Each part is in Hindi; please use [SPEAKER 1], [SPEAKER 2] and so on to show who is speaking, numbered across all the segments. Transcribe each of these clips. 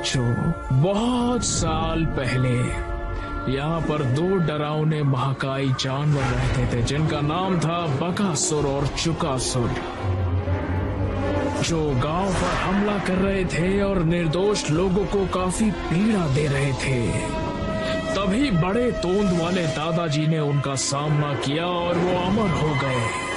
[SPEAKER 1] बच्चों, बहुत साल पहले यहाँ पर दो डरावने महाकाय जानवर रहते थे जिनका नाम था बकासुर और चुकासुर, जो गांव पर हमला कर रहे थे और निर्दोष लोगों को काफी पीड़ा दे रहे थे। तभी बड़े तोंद वाले दादाजी ने उनका सामना किया और वो अमर हो गए।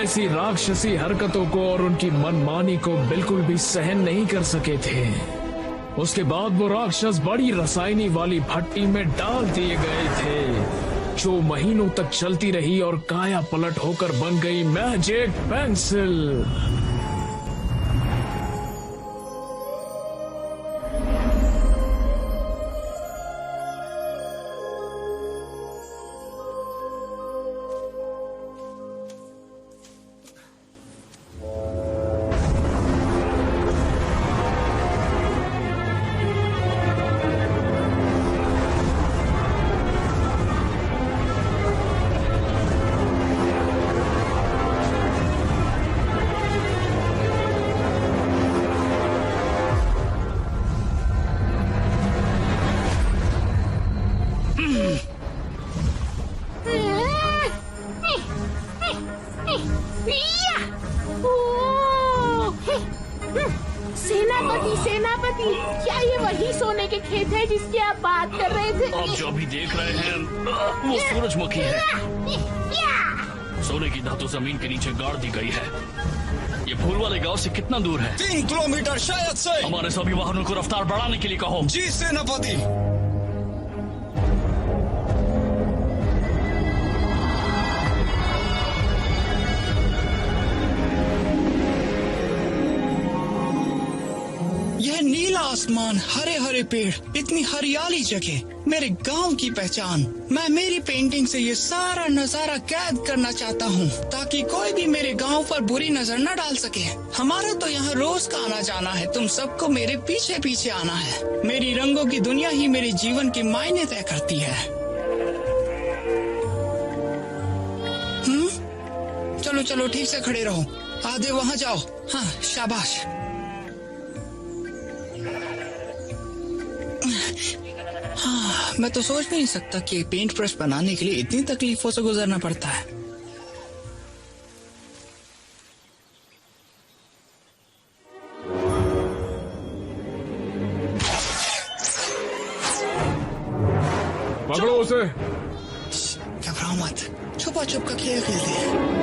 [SPEAKER 1] ऐसी राक्षसी हरकतों को और उनकी मनमानी को बिल्कुल भी सहन नहीं कर सके थे। उसके बाद वो राक्षस बड़ी रसायनी वाली भट्टी में डाल दिए गए थे, जो महीनों तक चलती रही और काया पलट होकर बन गई मैजिक पेंसिल।
[SPEAKER 2] सेनापति, क्या ये वही सोने के खेत है जिसकी आप बात कर रहे थे?
[SPEAKER 3] आप जो अभी देख रहे हैं वो सूरजमुखी है। सोने की धातु जमीन के नीचे गाड़ दी गई है। ये फूल वाले गांव से कितना दूर है?
[SPEAKER 4] 3 किलोमीटर शायद से।
[SPEAKER 3] हमारे सभी वाहनों को रफ्तार बढ़ाने के लिए कहो।
[SPEAKER 4] जी सेनापति। यह नीला आसमान, हरे हरे पेड़, इतनी हरियाली जगह, मेरे गांव की पहचान। मैं मेरी पेंटिंग से ये सारा नजारा कैद करना चाहता हूँ ताकि कोई भी मेरे गांव पर बुरी नजर न डाल सके। हमारा तो यहाँ रोज का आना जाना है, तुम सबको मेरे पीछे पीछे आना है। मेरी रंगों की दुनिया ही मेरे जीवन के मायने तय करती है। चलो चलो, ठीक से खड़े रहो। आधे वहाँ जाओ। हाँ, शाबाश। हाँ, मैं तो सोच नहीं सकता कि पेंट ब्रश बनाने के लिए इतनी तकलीफों से गुजरना पड़ता है।
[SPEAKER 1] पकड़ो उसे।
[SPEAKER 4] घबराओ मत, छुपा छुप का खेल खेलते हैं।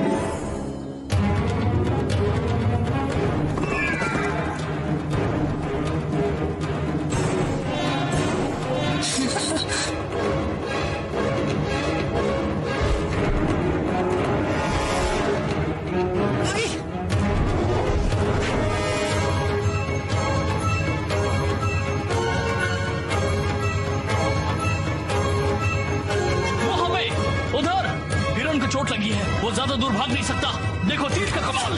[SPEAKER 3] चोट लगी है, वो ज्यादा दूर भाग नहीं सकता। देखो तीर का कमाल।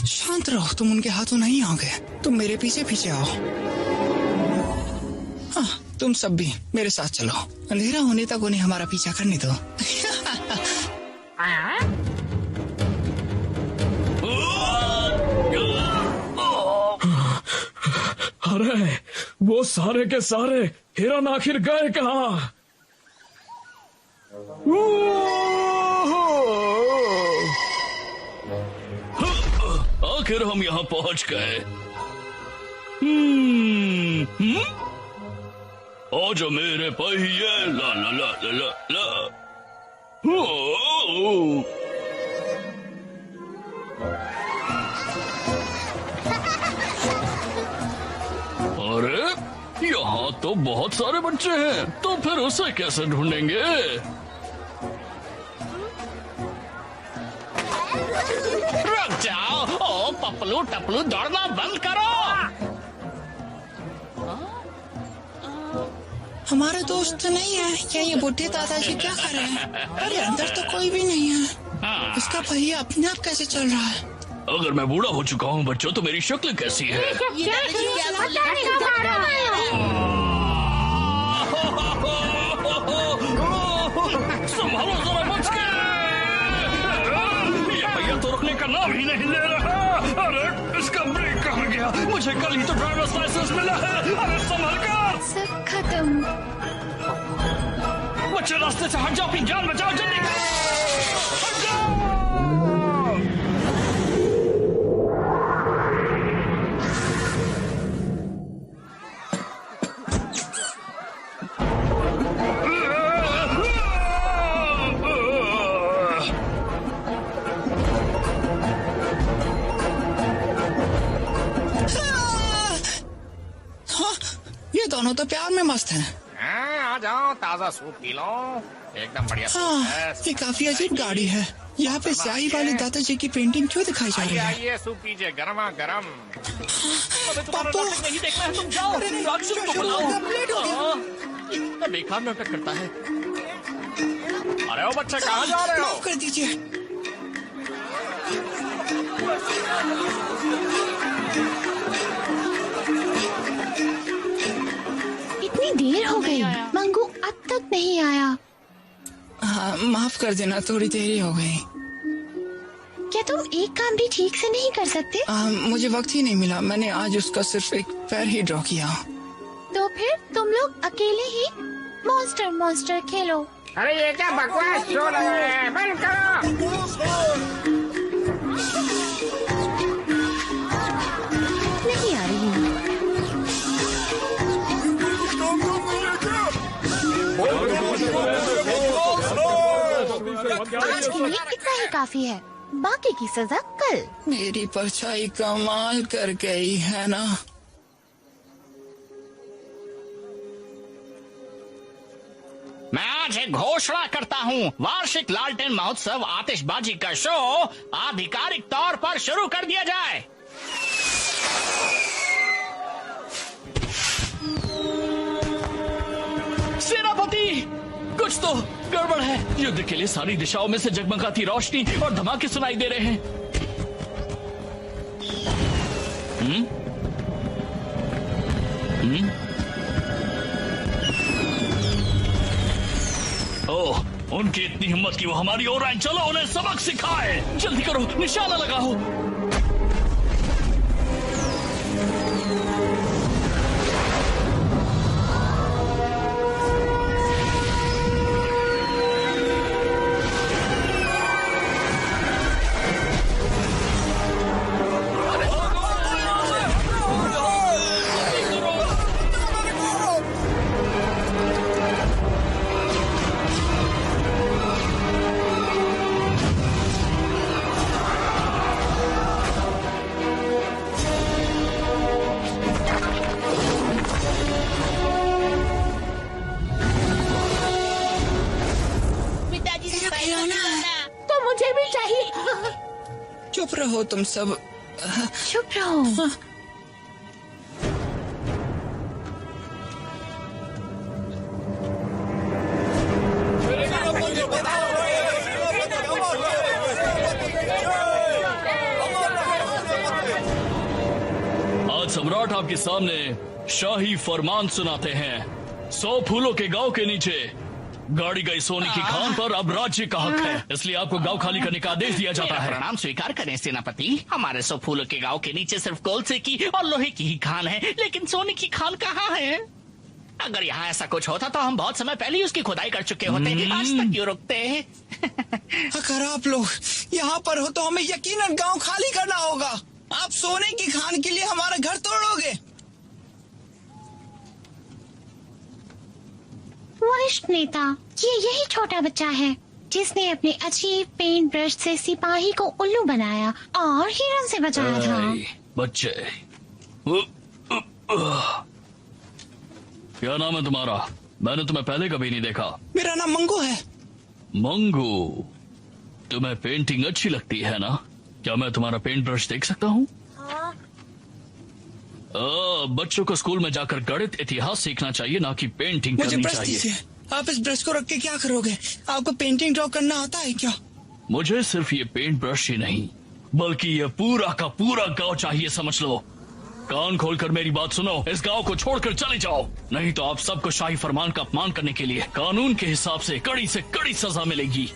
[SPEAKER 4] शांत रहो, तुम उनके हाथों नहीं आओगे। तुम मेरे पीछे पीछे आओ। हाँ, तुम सब भी मेरे साथ चलो। अंधेरा होने तक उन्हें हमारा पीछा करने दो।
[SPEAKER 1] अरे वो सारे के सारे हिरन आखिर गए कहाँ?
[SPEAKER 3] आखिर हम यहाँ पहुँच गए। आजा मेरे पहिए, ला ला ला ला ला ला। अरे यहाँ तो बहुत सारे बच्चे हैं, तो फिर उसे कैसे ढूंढेंगे? रुक जाओ। ओ पपलू टपलू दौड़ना बंद करो।
[SPEAKER 4] हमारे दोस्त नहीं है क्या? ये बुढ़े दादाजी क्या कर रहे हैं? अरे अंदर तो कोई भी नहीं है। इसका पहिया अपने आप कैसे चल रहा है?
[SPEAKER 3] अगर मैं बूढ़ा हो चुका हूँ बच्चों तो मेरी शक्ल कैसी है? संभालो जरा बच के। ये भैया तो रुकने का नाम ही नहीं ले रहा। अरे इसका ब्रेक कहाँ गया? मुझे कल ही तो ड्राइवर्स लाइसेंस मिला है। अरे संभल कर।
[SPEAKER 5] सब खत्म।
[SPEAKER 3] बच्चे रास्ते से हट जाओ, अपनी जान बचाओ, जल्दी हट जाओ।
[SPEAKER 4] ये दोनों तो प्यार में मस्त हैं।
[SPEAKER 6] आ जाओ, ताजा सूप पी लो, एकदम बढ़िया सूप है।
[SPEAKER 4] ये काफी अजीब गाड़ी है। यहाँ पे स्याही वाले दादाजी की पेंटिंग क्यों दिखाई जा रही है?
[SPEAKER 6] आइए सूप पीजिए, गरमा गरम।
[SPEAKER 4] पापा
[SPEAKER 3] नहीं देखना है, तुम जाओ। राक्षस को बुलाओ। इतना बेकार नाटक करता है।
[SPEAKER 6] अरे ओ बच्चे कहाँ जा रहे हो?
[SPEAKER 4] माफ कर दीजिए।
[SPEAKER 5] इतनी देर हो गई, मंगू अब तक नहीं आया।
[SPEAKER 4] हाँ, माफ कर देना, थोड़ी देरी हो गई।
[SPEAKER 5] क्या तुम एक काम भी ठीक से नहीं कर सकते?
[SPEAKER 4] मुझे वक्त ही नहीं मिला। मैंने आज उसका सिर्फ एक पैर ही ड्रॉ किया।
[SPEAKER 5] तो फिर तुम लोग अकेले ही मॉन्स्टर मॉन्स्टर खेलो।
[SPEAKER 6] अरे ये क्या बकवास शो लगा है? बंद करो।
[SPEAKER 5] नहीं आ रही। आज के लिए इतना ही काफी है, बाकी की सजा कल।
[SPEAKER 4] मेरी परछाई कमाल कर गई है ना।
[SPEAKER 3] मैं आज एक घोषणा करता हूँ। वार्षिक लालटेन महोत्सव आतिशबाजी का शो आधिकारिक तौर पर शुरू कर दिया जाए। सेनापति, कुछ तो गड़बड़ है। युद्ध के लिए सारी दिशाओं में से जगमगाती रोशनी और धमाके सुनाई दे रहे हैं। ओह, उनकी इतनी हिम्मत की वो हमारी ओर आए। चलो उन्हें सबक सिखाए। जल्दी करो, निशाना लगाओ।
[SPEAKER 2] तो मुझे भी चाहिए।
[SPEAKER 4] चुप रहो तुम सब।
[SPEAKER 5] चुप रहो।
[SPEAKER 3] आज सम्राट आपके सामने शाही फरमान सुनाते हैं। 100 फूलों के गांव के नीचे गाड़ी गई सोने की खान पर अब राज्य का हक है, इसलिए आपको गांव खाली करने का आदेश दिया जाता है।
[SPEAKER 7] प्रणाम स्वीकार करें सेनापति। हमारे 100 फूलों के गांव के नीचे सिर्फ कोलसे की और लोहे की ही खान है, लेकिन सोने की खान कहाँ है? अगर यहाँ ऐसा कुछ होता तो हम बहुत समय पहले ही उसकी खुदाई कर चुके होते। आज तक क्यों रुकते हैं?
[SPEAKER 4] अगर आप लोग यहाँ पर हो तो हमें यकीनन गांव खाली करना होगा। आप सोने की खान के लिए हमारा घर तोड़ोगे।
[SPEAKER 5] वरिष्ठ नेता, ये यही छोटा बच्चा है जिसने अपने अजीब पेंट ब्रश से सिपाही को उल्लू बनाया और हिरन से बचाया था।
[SPEAKER 3] बच्चे, क्या नाम है तुम्हारा? मैंने तुम्हें पहले कभी नहीं देखा।
[SPEAKER 4] मेरा नाम मंगू है।
[SPEAKER 3] मंगू, तुम्हें पेंटिंग अच्छी लगती है ना? क्या मैं तुम्हारा पेंट ब्रश देख सकता हूँ? बच्चों को स्कूल में जाकर गणित इतिहास सीखना चाहिए, ना कि पेंटिंग
[SPEAKER 4] मुझे
[SPEAKER 3] करनी
[SPEAKER 4] ब्रश
[SPEAKER 3] चाहिए।
[SPEAKER 4] दीजिए। आप इस ब्रश को रख के क्या करोगे? आपको पेंटिंग ड्रॉ करना आता है क्या?
[SPEAKER 3] मुझे सिर्फ ये पेंट ब्रश ही नहीं, बल्कि ये पूरा का पूरा गांव चाहिए, समझ लो। कान खोलकर मेरी बात सुनो, इस गांव को छोड़कर चले जाओ, नहीं तो आप सबको शाही फरमान का अपमान करने के लिए कानून के हिसाब से कड़ी सजा मिलेगी।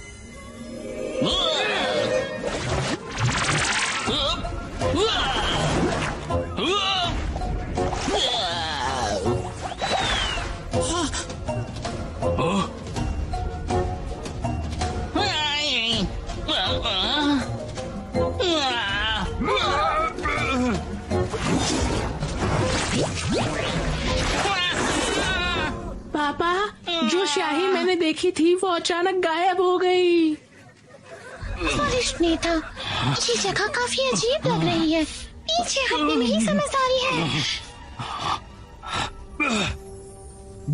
[SPEAKER 2] पापा, जो शाही मैंने देखी थी वो अचानक गायब हो गई।
[SPEAKER 5] वरिष्ठ नेता, ये जगह काफी अजीब लग रही है। पीछे हटने में ही समझदारी है।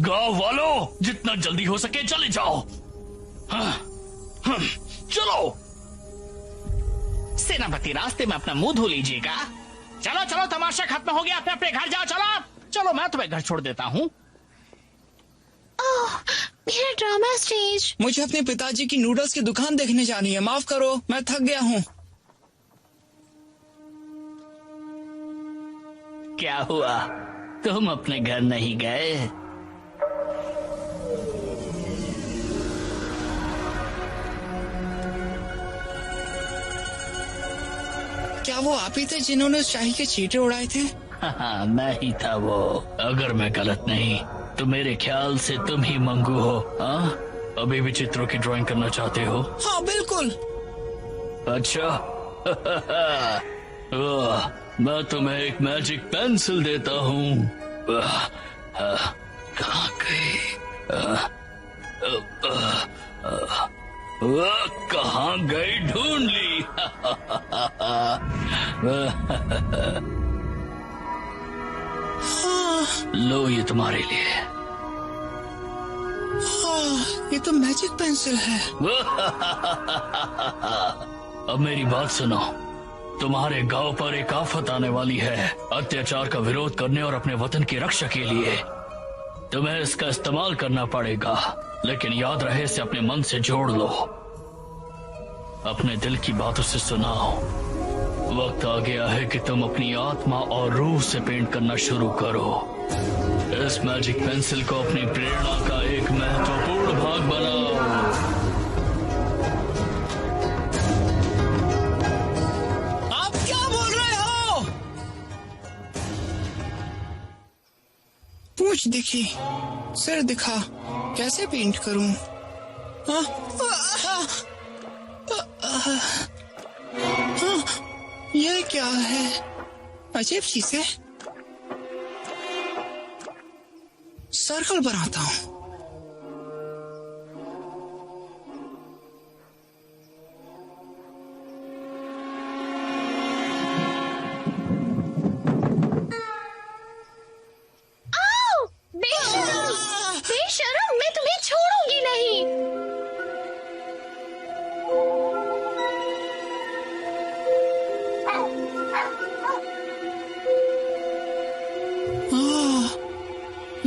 [SPEAKER 3] गांव वालों, जितना जल्दी हो सके चले जाओ। चलो।
[SPEAKER 7] सेनापति, रास्ते में अपना मुंह धो लीजिएगा। चलो चलो, तमाशा खत्म हो गया, अपने अपने घर जाओ। चलो चलो, मैं तुम्हें घर छोड़ देता हूँ।
[SPEAKER 5] ओह, मेरा ड्रामा स्टेज।
[SPEAKER 4] मुझे अपने पिताजी की नूडल्स की दुकान देखने जानी है। माफ करो, मैं थक गया हूँ।
[SPEAKER 7] क्या हुआ, तुम अपने घर नहीं गए?
[SPEAKER 4] क्या वो आप ही थे जिन्होंने उस शाही के चींटे उड़ाए थे?
[SPEAKER 7] हाँ, मैं ही था वो। अगर मैं गलत नहीं तो मेरे ख्याल से तुम ही मंगू हो। हाँ, अभी भी चित्रों की ड्राइंग करना चाहते हो?
[SPEAKER 4] हाँ बिल्कुल।
[SPEAKER 3] अच्छा। मैं तुम्हें एक मैजिक पेंसिल देता हूँ। कहाँ गई? कहाँ गई? ढूंढ ली। लो, ये तुम्हारे लिए।
[SPEAKER 4] हाँ, ये तो मैजिक पेंसिल है।
[SPEAKER 3] अब मेरी बात सुनो, तुम्हारे गांव पर एक आफत आने वाली है। अत्याचार का विरोध करने और अपने वतन की रक्षा के लिए तुम्हें इसका इस्तेमाल करना पड़ेगा, लेकिन याद रहे इसे अपने मन से जोड़ लो, अपने दिल की बातों से सुनाओ। वक्त आ गया है कि तुम अपनी आत्मा और रूह से पेंट करना शुरू करो। इस मैजिक पेंसिल को अपनी प्रेरणा का एक महत्वपूर्ण भाग बनाओ।
[SPEAKER 4] आप क्या बोल रहे हो? पूंछ दिखी, सिर दिखा, कैसे पेंट करूं? ये क्या है? अजीब चीज है। सर्कल बनाता हूं।
[SPEAKER 5] बेशरम, मैं तुम्हें छोड़ूंगी नहीं।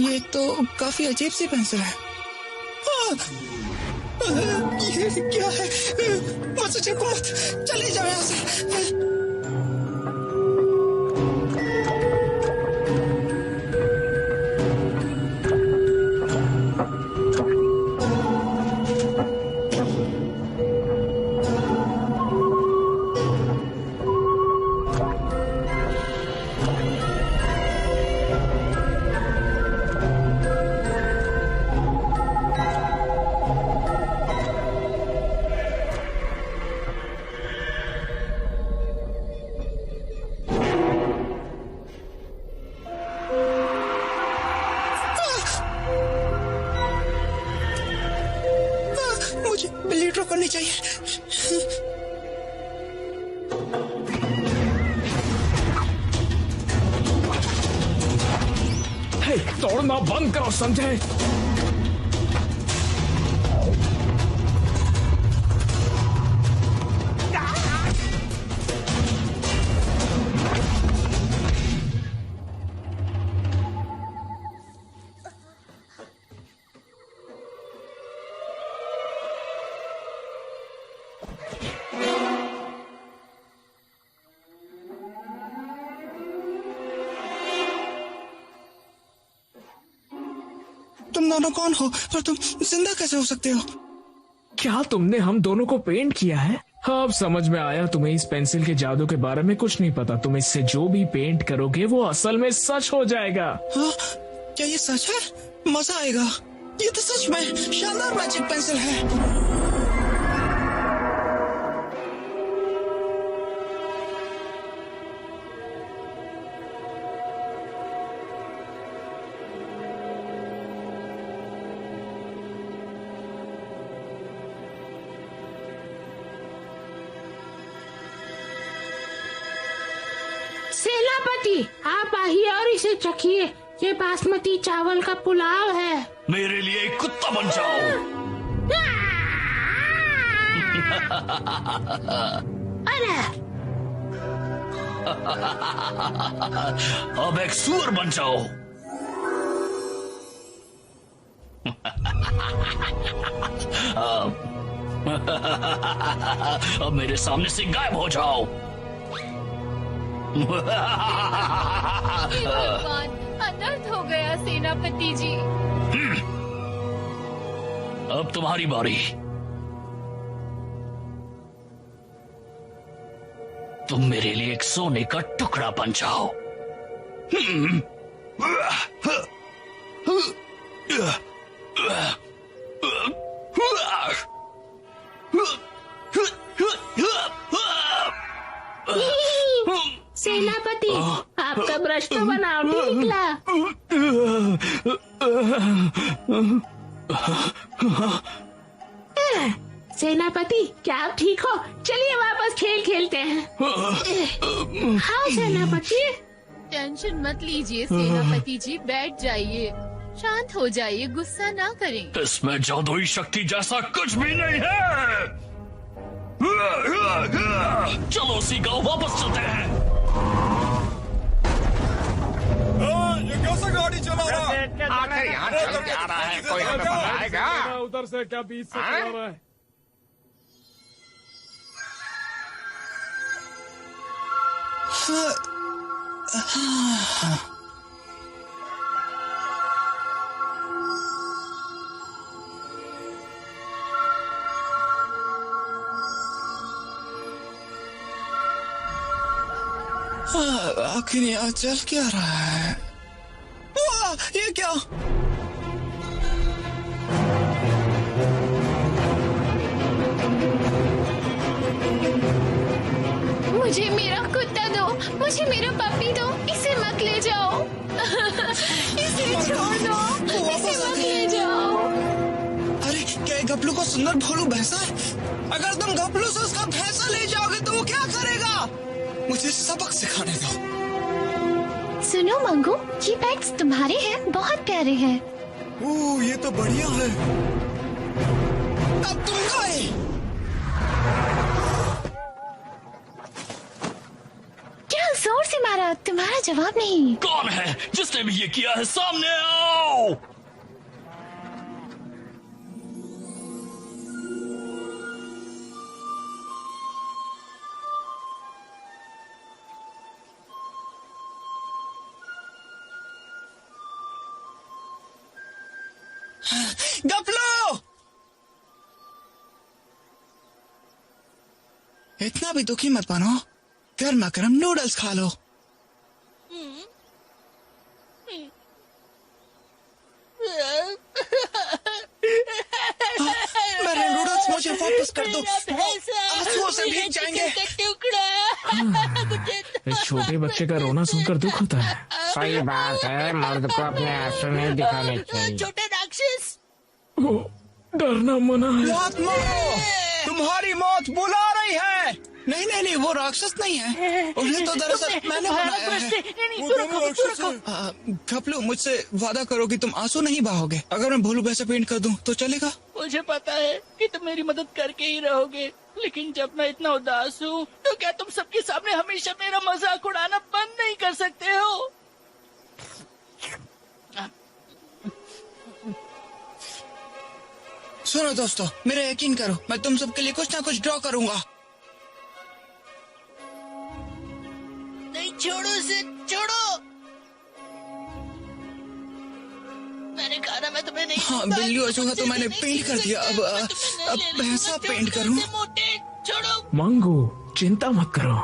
[SPEAKER 4] ये तो काफी अजीब सी पेंसिल है। ये क्या है? मुझसे चिपको मत, चले जाओ यहाँ से। मुझे बिल्ली ड्रॉ करनी चाहिए।
[SPEAKER 1] हे, दौड़ना बंद करो, समझे?
[SPEAKER 4] तुम दोनों कौन हो और तुम जिंदा कैसे हो सकते हो?
[SPEAKER 1] क्या तुमने हम दोनों को पेंट किया है? हाँ, अब समझ में आया। तुम्हें इस पेंसिल के जादू के बारे में कुछ नहीं पता। तुम इससे जो भी पेंट करोगे वो असल में सच हो जाएगा।
[SPEAKER 4] हाँ, क्या ये सच है? मजा आएगा। ये तो सच में शानदार मैजिक पेंसिल है।
[SPEAKER 2] सेनापति, आप आइए और इसे चखिए। ये बासमती चावल का पुलाव है।
[SPEAKER 3] मेरे लिए एक कुत्ता बन जाओ।
[SPEAKER 2] अरे
[SPEAKER 3] अब एक सुअर बन जाओ। अब मेरे सामने से गायब हो जाओ।
[SPEAKER 8] भगवान, अनर्थ हो गया सेनापति जी।
[SPEAKER 3] अब तुम्हारी बारी। तुम मेरे लिए एक सोने का टुकड़ा बन जाओ।
[SPEAKER 2] सेनापति, आपका ब्रश तो बनावटी निकला। सेनापति, क्या आप ठीक हो? चलिए वापस खेल खेलते हैं। हाँ सेनापति।
[SPEAKER 8] टेंशन मत लीजिए सेनापति जी, बैठ जाइए, शांत हो जाइए, गुस्सा ना करें।
[SPEAKER 3] इसमें जादुई शक्ति जैसा कुछ भी नहीं है। चलो सीगाओ, वापस चलते हैं।
[SPEAKER 9] ये कैसा गाड़ी चला रहा है?
[SPEAKER 6] आखिर यहाँ चल के आ रहा है, कोई हमें बताएगा?
[SPEAKER 1] उधर से क्या बीच से
[SPEAKER 6] हाँ?
[SPEAKER 1] चला रहा है?
[SPEAKER 4] आखिर यहाँ चल क्या रहा है? ये क्या?
[SPEAKER 8] मुझे मेरा कुत्ता दो, मुझे मेरा पपी दो, इसे मत ले जाओ। इसे छोड़ दो, इसे मत ले जाओ।
[SPEAKER 4] अरे क्या गपलू को सुंदर भोलू भैंसा है? अगर तुम गपलू से उसका भैंसा ले जाओगे तो वो क्या करेगा? मुझे सबक सिखाने दो।
[SPEAKER 5] सुनो मंगू, ये पेट्स तुम्हारे हैं, बहुत प्यारे हैं।
[SPEAKER 9] ओह, ये तो बढ़िया है।
[SPEAKER 4] अब तुम गए।
[SPEAKER 5] क्या जोर से मारा, तुम्हारा जवाब नहीं।
[SPEAKER 3] कौन है जिसने भी ये किया है? सामने आओ।
[SPEAKER 4] गपलो, इतना भी दुखी मत बनो। गर्मा गर्म नूडल्स खा लो। मेरे नूडल्स मुझे वापस कर दो, आंसुओं से भीग जाएंगे।
[SPEAKER 1] इस छोटे बच्चे का रोना सुनकर दुख होता है।
[SPEAKER 6] सही बात है, मर्द को अपने आंसू नहीं दिखाने चाहिए।
[SPEAKER 7] छोटे राक्षस,
[SPEAKER 1] वो डरना मना है।
[SPEAKER 4] मौत मारो, तुम्हारी मौत बुला रही है। नहीं नहीं नहीं, वो राक्षस नहीं है, उन्हें तो दरअसल मैंने बनाया है। गपलू, मुझसे वादा करो कि तुम आंसू नहीं बहाओगे। अगर मैं भोलू भैंसा पेंट कर दूं तो चलेगा?
[SPEAKER 7] मुझे पता है कि तुम मेरी मदद करके ही रहोगे, लेकिन जब मैं इतना उदास हूँ तो क्या तुम सबके सामने हमेशा मेरा मजाक उड़ाना बंद नहीं कर सकते हो?
[SPEAKER 4] सुनो दोस्तों, मेरा यकीन करो, मैं तुम सबके लिए कुछ ना कुछ ड्रॉ करूंगा।
[SPEAKER 7] नहीं, छोड़ो इसे, छोड़ो। मैंने कहा ना मैं तुम्हें नहीं।
[SPEAKER 4] हाँ, बिल्ली अचूंगा तो मैंने पेंट कर दिया। अब ऐसा पेंट करूं।
[SPEAKER 7] मोटे, छोड़ो।
[SPEAKER 1] मंगू, चिंता मत करो।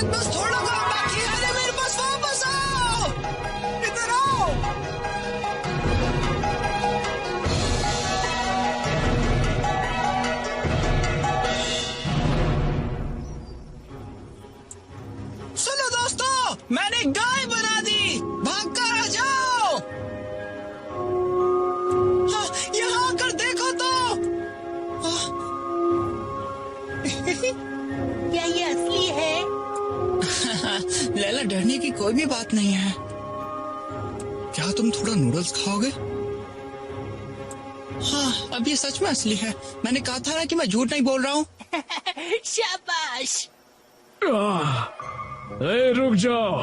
[SPEAKER 4] बस थोड़ा काम बाकी है। अरे मेरे पास वापस आओ, इधर आओ। सुनो दोस्तों, मैंने गाय बना दी, भाग कर आ जाओ। हाँ, यहाँ आकर देखो तो।
[SPEAKER 7] क्या ये असली है?
[SPEAKER 4] लैला, डरने की कोई भी बात नहीं है। क्या तुम थोड़ा नूडल्स खाओगे? हाँ, अब ये सच में असली है। मैंने कहा था ना कि मैं झूठ नहीं बोल रहा हूँ।
[SPEAKER 7] शाबाश।
[SPEAKER 1] ए, रुक जाओ,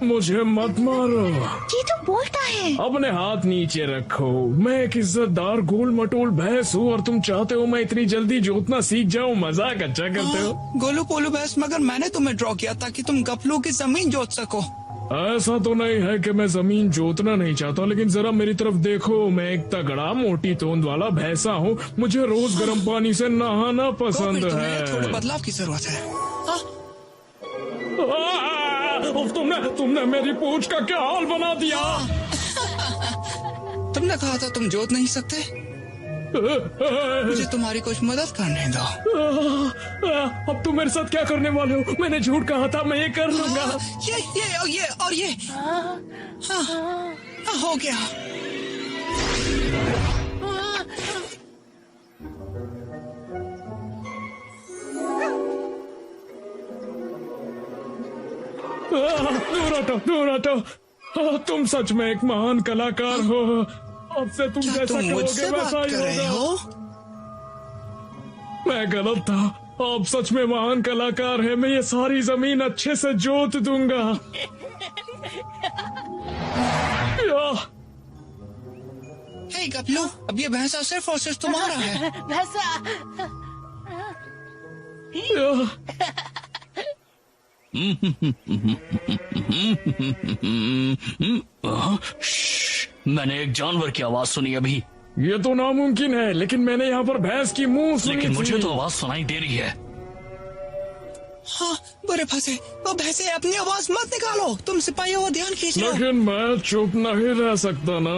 [SPEAKER 1] मुझे मत मारो।
[SPEAKER 5] ये तो बोलता है।
[SPEAKER 1] अपने हाथ नीचे रखो। मैं एक इज्जतदार गोल मटोल भैंस हूँ और तुम चाहते हो मैं इतनी जल्दी जोतना सीख जाऊँ। मजाक अच्छा करते हो।
[SPEAKER 4] गोलू पोलू भैंस, मगर मैंने तुम्हें ड्रॉ किया ताकि तुम गपलू की जमीन जोत सको।
[SPEAKER 1] ऐसा तो नहीं है कि मैं जमीन जोतना नहीं चाहता, लेकिन जरा मेरी तरफ देखो। मैं एक तगड़ा मोटी तोंद वाला भैंसा हूँ। मुझे रोज गर्म पानी से नहाना पसंद है।
[SPEAKER 4] थोड़े बदलाव की जरूरत है।
[SPEAKER 1] तुमने मेरी पूंछ का क्या हाल बना दिया।
[SPEAKER 4] तुमने कहा था तुम जोत नहीं सकते। मुझे तुम्हारी कुछ मदद करने दो।
[SPEAKER 1] अब तुम मेरे साथ क्या करने वाले हो? मैंने झूठ कहा था, मैं ये कर लूंगा।
[SPEAKER 4] ये और ये। हाँ, हो गया।
[SPEAKER 1] दूर हटो। तुम सच में एक महान कलाकार हो। अब से तुम जैसा कहोगे वैसा ही होगा। मैं गलत था। आप सच में महान कलाकार है। मैं ये सारी जमीन अच्छे से जोत दूंगा।
[SPEAKER 4] हे गपलू, अब ये भैंसा सिर्फ और सिर्फ तुम्हारा है।
[SPEAKER 7] भैंसा।
[SPEAKER 3] मैंने एक जानवर की आवाज सुनी अभी।
[SPEAKER 1] ये तो नामुमकिन है, लेकिन मैंने यहाँ पर भैंस की मुंह सुनी।
[SPEAKER 3] लेकिन मुझे तो आवाज सुनाई दे रही है।
[SPEAKER 4] हाँ, बुरे फंसे। वो भैंसे, अपनी आवाज मत निकालो। तुम सिपाहियों को ध्यान खींच लो।
[SPEAKER 1] लेकिन मैं चुप नहीं रह सकता ना।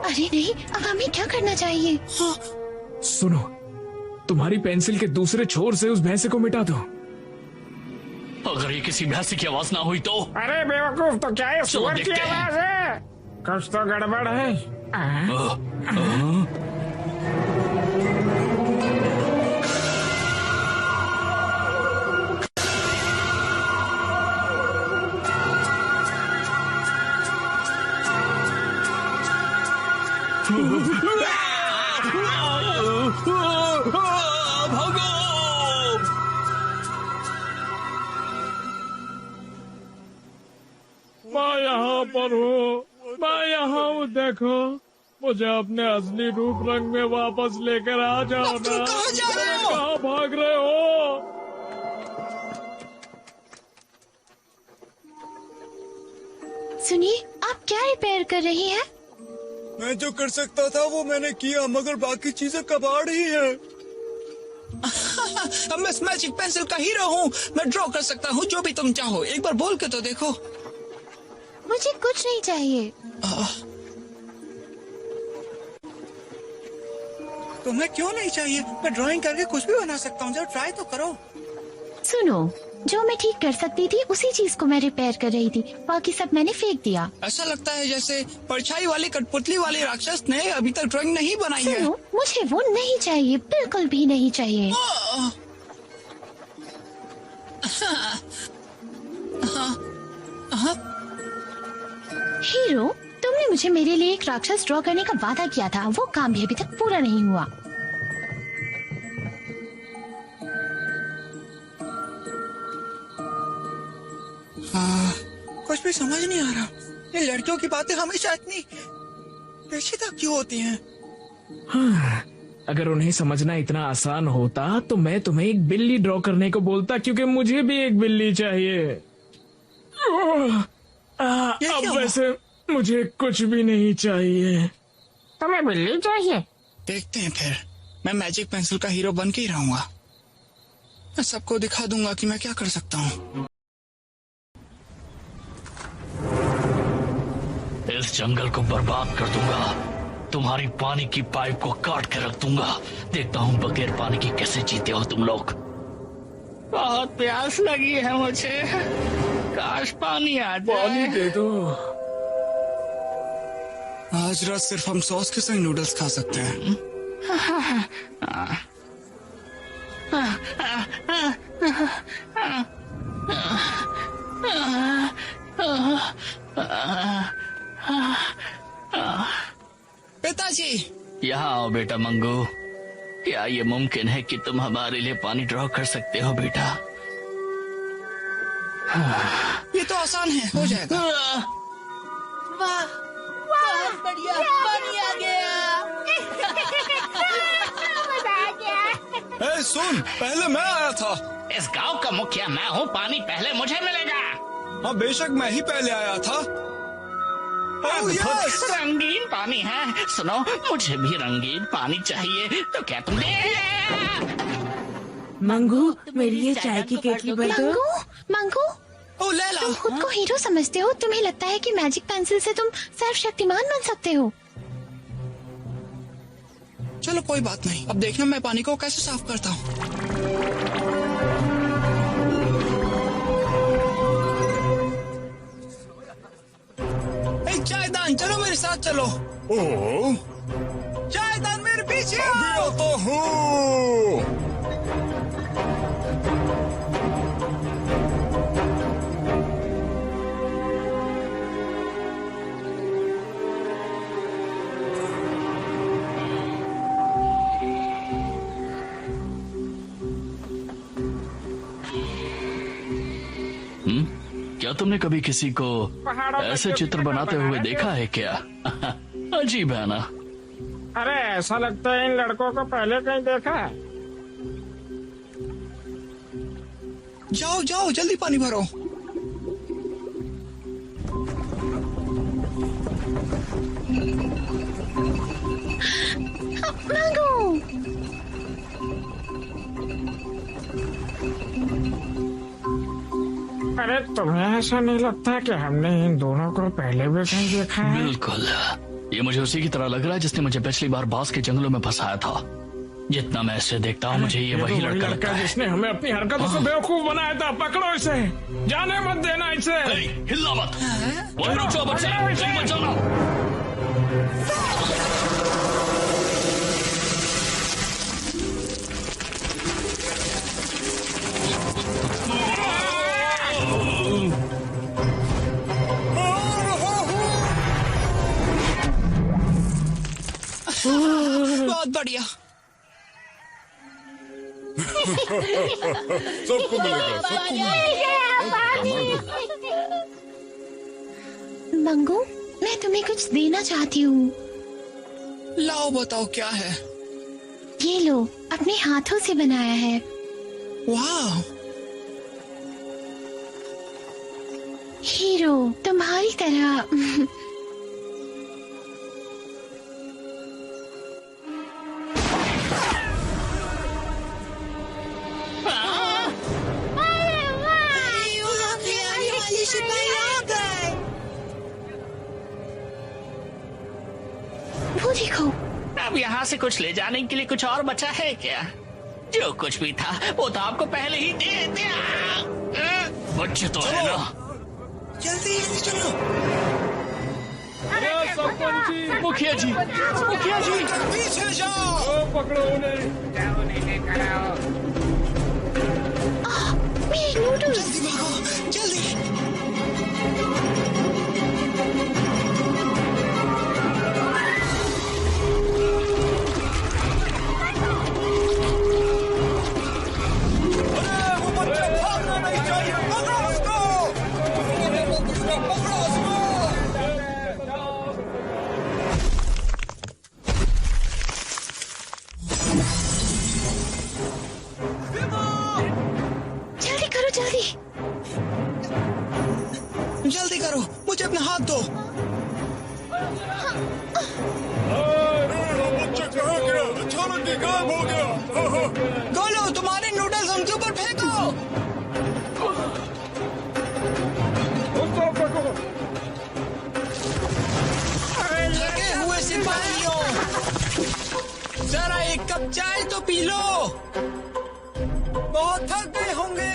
[SPEAKER 5] अरे नहीं, अब हमें क्या करना चाहिए?
[SPEAKER 4] हाँ।
[SPEAKER 1] सुनो, तुम्हारी पेंसिल के दूसरे छोर से उस भैंसे को मिटा दो।
[SPEAKER 3] अगर ये किसी भैंसे की आवाज ना हुई तो?
[SPEAKER 6] अरे बेवकूफ, तो क्या ये सुअर की आवाज है? कुछ तो गड़बड़ है।
[SPEAKER 1] मैं यहाँ पर हूँ, मैं यहाँ हूँ। देखो, मुझे अपने असली रूप रंग में वापस लेकर आ जाओ ना। कहाँ भाग रहे हो?
[SPEAKER 5] सुनिए, आप क्या रिपेयर कर रही हैं?
[SPEAKER 9] मैं जो कर सकता था वो मैंने किया, मगर बाकी चीजें कबाड़ ही है।
[SPEAKER 4] मैं इस मैजिक पेंसिल का हीरो हूँ। मैं ड्रॉ कर सकता हूँ जो भी तुम चाहो। एक बार बोल के तो देखो।
[SPEAKER 5] मुझे कुछ नहीं चाहिए।
[SPEAKER 4] तुम्हें क्यों नहीं चाहिए? मैं ड्राइंग करके कुछ भी बना सकता हूँ। जब ट्राई तो करो।
[SPEAKER 5] सुनो, जो मैं ठीक कर सकती थी उसी चीज को मैं रिपेयर कर रही थी, बाकी सब मैंने फेंक दिया।
[SPEAKER 4] ऐसा लगता है जैसे परछाई वाली कठपुतली वाले राक्षस ने अभी तक ड्राइंग नहीं बनाई है।
[SPEAKER 5] सुनो, मुझे वो नहीं चाहिए, बिल्कुल भी नहीं चाहिए। हीरो, तुमने मुझे मेरे लिए एक राक्षस ड्रॉ करने का वादा किया था, वो काम भी अभी तक पूरा नहीं हुआ।
[SPEAKER 4] कुछ भी समझ नहीं आ रहा। ये लड़कियों की बातें हमेशा इतनी पेचीदा क्यों होती हैं?
[SPEAKER 1] हाँ, अगर उन्हें समझना इतना आसान होता तो मैं तुम्हें एक बिल्ली ड्रॉ करने को बोलता, क्योंकि मुझे भी एक बिल्ली चाहिए। अब वैसे मुझे कुछ भी नहीं चाहिए।
[SPEAKER 2] तुम्हें बिल्ली चाहिए?
[SPEAKER 4] देखते हैं फिर। मैं मैजिक पेंसिल का हीरो बन के ही रहूंगा। मैं सबको दिखा दूंगा कि मैं क्या कर सकता हूँ।
[SPEAKER 3] इस जंगल को बर्बाद कर दूंगा, तुम्हारी पानी की पाइप को काट के रख दूंगा। देखता हूँ बगैर पानी की कैसे जीते हो तुम लोग।
[SPEAKER 7] बहुत प्यास लगी है मुझे, काश पानी आ जाए।
[SPEAKER 1] पानी दे दो।
[SPEAKER 4] आज रात सिर्फ हम सॉस के संग नूडल्स खा सकते हैं। पिताजी,
[SPEAKER 3] यहाँ आओ बेटा मंगू। क्या ये मुमकिन है कि तुम हमारे लिए पानी ड्रॉ कर सकते हो बेटा?
[SPEAKER 4] ये तो आसान है, हो जाएगा।
[SPEAKER 10] वाह, बहुत बढ़िया, पानी आ गया।
[SPEAKER 2] मजा आ गया।
[SPEAKER 9] ए, सुन, पहले मैं आया था।
[SPEAKER 7] इस गांव का मुखिया मैं हूँ, पानी पहले मुझे मिलेगा।
[SPEAKER 9] हाँ, बेशक मैं ही पहले आया था।
[SPEAKER 7] अद्भुत रंगीन पानी है। सुनो, मुझे भी रंगीन पानी चाहिए, तो क्या तुम दे?
[SPEAKER 10] मंगू, मेरी ये चाय की केतली भर दो।
[SPEAKER 5] मंगू,
[SPEAKER 4] ओ लैला,
[SPEAKER 5] तुम खुद को हीरो समझते हो? तुम्हें लगता है कि मैजिक पेंसिल से तुम सर्वशक्तिमान बन सकते हो?
[SPEAKER 4] चलो कोई बात नहीं। अब देखना मैं पानी को कैसे साफ करता हूँ। चायदान, चलो मेरे साथ चलो।
[SPEAKER 9] ओह,
[SPEAKER 4] चायदान मेरे पीछे
[SPEAKER 9] अभी
[SPEAKER 4] आओ।
[SPEAKER 9] आता हूँ।
[SPEAKER 3] क्या तुमने कभी किसी को ऐसे चित्र बनाते हुए देखा है क्या? अजीब है ना?
[SPEAKER 1] अरे ऐसा लगता है इन लड़कों को पहले कहीं देखा है।
[SPEAKER 4] जाओ जाओ, जल्दी पानी भरो।
[SPEAKER 5] मंगू,
[SPEAKER 1] अरे तुम्हें ऐसा नहीं लगता कि हमने इन दोनों को पहले भी कहीं देखा है?
[SPEAKER 3] बिल्कुल, ये मुझे उसी की तरह लग रहा है जिसने मुझे पिछली बार बांस के जंगलों में फंसाया था। जितना मैं इसे देखता हूँ मुझे ये वही लड़का लगता है
[SPEAKER 1] जिसने हमें अपनी हरकतों से बेवकूफ बनाया था। पकड़ो इसे, जाने मत देना इसे।
[SPEAKER 3] हिलना मत, वहीं रुक जाओ बच्चे, कहीं मत जाना।
[SPEAKER 4] बहुत बढ़िया।
[SPEAKER 9] सबको मिलेगा, सबको मिलेगा।
[SPEAKER 5] मंगू, मैं तुम्हें कुछ देना चाहती हूँ।
[SPEAKER 4] लाओ, बताओ क्या है?
[SPEAKER 5] ये लो, अपने हाथों से बनाया है।
[SPEAKER 4] वाह,
[SPEAKER 5] हीरो तुम्हारी तरह। वो देखो,
[SPEAKER 7] अब यहाँ से कुछ ले जाने के लिए कुछ और बचा है क्या? जो कुछ भी था वो तो आपको पहले ही दे दिया।
[SPEAKER 3] बच्चे तो है ना।
[SPEAKER 4] जल्दी जल्दी चलो।
[SPEAKER 1] सरपंच जी,
[SPEAKER 3] मुखिया जी, मुखिया जी,
[SPEAKER 4] पीछे जाओ।
[SPEAKER 1] पकड़ो उन्हें।
[SPEAKER 6] जाओ लेकर आओ।
[SPEAKER 5] मेरे नूडल्स।
[SPEAKER 4] जल्दी भागो, जल्दी।
[SPEAKER 5] जल्दी करो जल्दी।
[SPEAKER 4] जल्दी करो, मुझे अपना हाथ दो।
[SPEAKER 9] बच्चा कहाँ गया? अचानक ही गायब हो गया।
[SPEAKER 4] गोलू, तुम्हारे नूडल्स उनके ऊपर फेंको। लगे हुए सिपाहियों, जरा एक कप चाय तो पी लो। बहुत थक गए होंगे।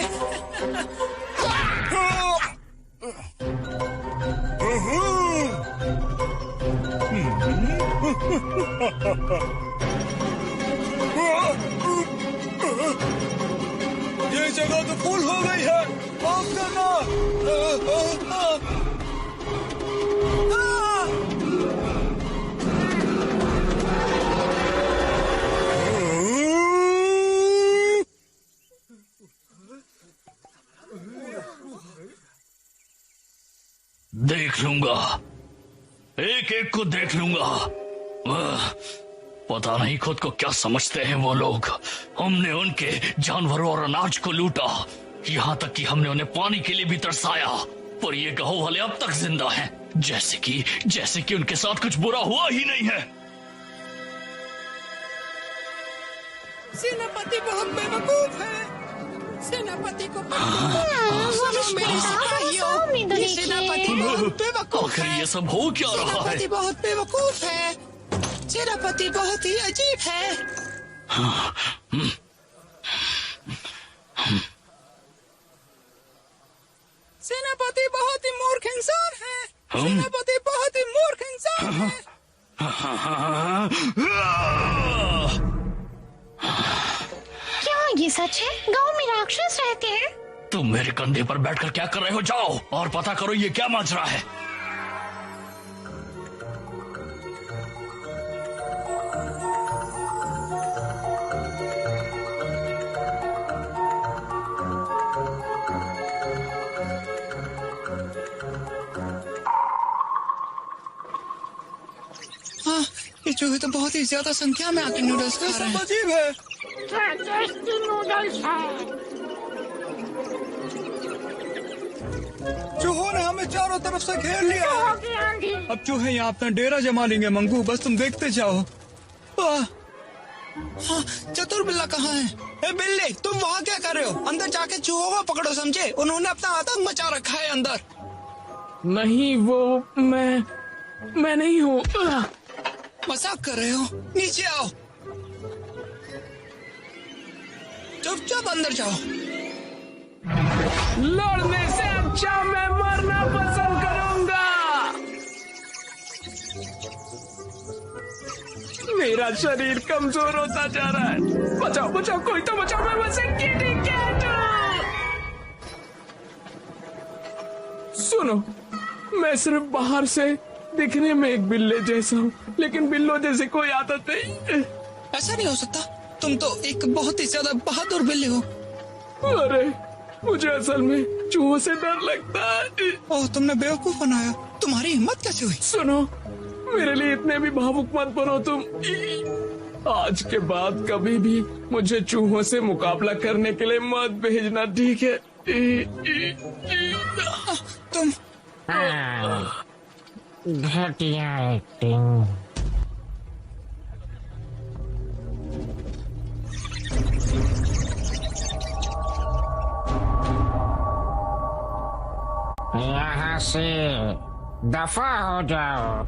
[SPEAKER 9] ये जगह तो फुल हो गई है। माफ करना।
[SPEAKER 3] देख लूंगा, एक एक को देख लूंगा। पता नहीं खुद को क्या समझते हैं वो लोग। हमने उनके जानवरों और अनाज को लूटा, यहाँ तक कि हमने उन्हें पानी के लिए भी तरसाया, पर ये गांव वाले अब तक जिंदा हैं, जैसे कि उनके साथ कुछ बुरा हुआ ही नहीं है।
[SPEAKER 4] सेनापति बहुत बेवकूफ है। सेनापति को मेरे सिपाहियों, ये सेनापति बहुत बेवकूफ
[SPEAKER 3] आखिर
[SPEAKER 4] है।
[SPEAKER 3] ये सब हो क्या रहा है?
[SPEAKER 4] सेनापति बहुत बेवकूफ है। सेनापति बहुत ही अजीब है। सेनापति बहुत ही मूर्ख इंसान है। सेनापति बहुत ही मूर्ख इंसान है।
[SPEAKER 5] क्या ये सच है? गांव में राक्षस रहते हैं?
[SPEAKER 3] तुम मेरे कंधे पर बैठकर क्या कर रहे हो? जाओ और पता करो ये क्या माजरा है।
[SPEAKER 4] हाँ, ये चूहे तो बहुत ही ज्यादा संख्या में आके नूडल्स खा रहे हैं।
[SPEAKER 9] अजीब है। चूहों ने हमें चारों तरफ से घेर लिया है। अब चूहे यहाँ अपना डेरा जमा लेंगे। मंगू, बस तुम देखते जाओ।
[SPEAKER 4] हाँ, चतुर बिल्ला कहाँ है? ए बिल्ली, तुम वहाँ क्या कर रहे हो? अंदर जाके चूहों को पकड़ो, समझे? उन्होंने अपना आतंक मचा रखा है अंदर।
[SPEAKER 1] नहीं, वो मैं नहीं हूँ।
[SPEAKER 4] मजाक कर रहे हो? नीचे आओ, चुपचाप अंदर जाओ।
[SPEAKER 1] लड़ने से अच्छा मैं मरना पसंद करूंगा। मेरा शरीर कमजोर होता जा रहा है। बचाओ बचाओ, कोई तो बचाओ, मैं बस एक किटी कैट हूं। सुनो, मैं सिर्फ बाहर से दिखने में एक बिल्ले जैसा हूँ, लेकिन बिल्लों जैसे कोई आदत नहीं।
[SPEAKER 4] ऐसा नहीं हो सकता, तुम तो एक बहुत ही ज्यादा बहादुर बिल्ली हो।
[SPEAKER 1] अरे, मुझे असल में चूहों से डर लगता है।
[SPEAKER 4] ओह, तुमने बेवकूफ बनाया। तुम्हारी हिम्मत कैसे हुई?
[SPEAKER 1] सुनो, मेरे लिए इतने भी भावुक मत बनो तुम। आज के बाद कभी भी मुझे चूहों से मुकाबला करने के लिए मत भेजना, ठीक है?
[SPEAKER 4] तुम
[SPEAKER 11] घटिया एक्टिंग। यहाँ से दफा हो जाओ।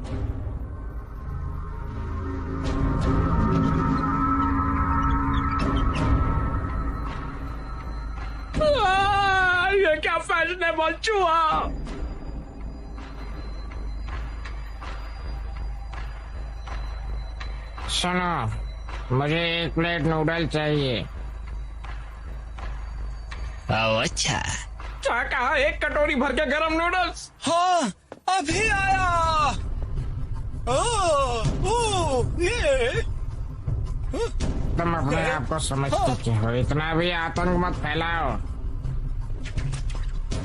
[SPEAKER 1] ये क्या फैशनेबल चूहा।
[SPEAKER 11] सुनो, मुझे 1 प्लेट नूडल चाहिए।
[SPEAKER 4] अच्छा,
[SPEAKER 1] क्या कहा? 1 कटोरी भर के गरम नूडल्स?
[SPEAKER 4] हाँ अभी आया। ये
[SPEAKER 11] तुम अपने आप को समझते क्या हो? इतना भी आतंक मत फैलाओ।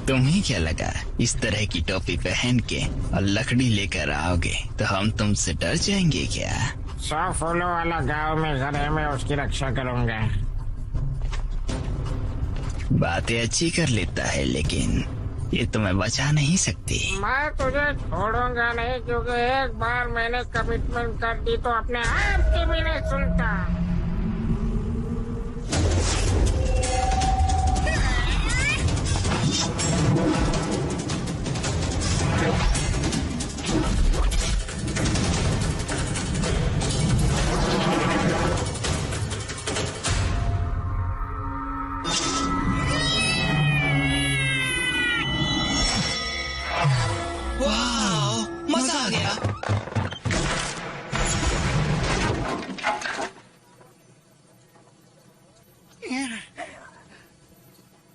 [SPEAKER 4] तुम्हें क्या लगा इस तरह की टोपी पहन के और लकड़ी लेकर आओगे तो हम तुमसे डर जाएंगे क्या?
[SPEAKER 11] 100 फूलों वाला गांव में घर है, मैं उसकी रक्षा करूंगा।
[SPEAKER 4] बातें अच्छी कर लेता है लेकिन ये तुम्हें बचा नहीं सकती।
[SPEAKER 11] मैं तुझे छोड़ूंगा नहीं, क्योंकि एक बार मैंने कमिटमेंट कर दी तो अपने आप की भी नहीं सुनता।
[SPEAKER 4] वाह, मजा आ गया।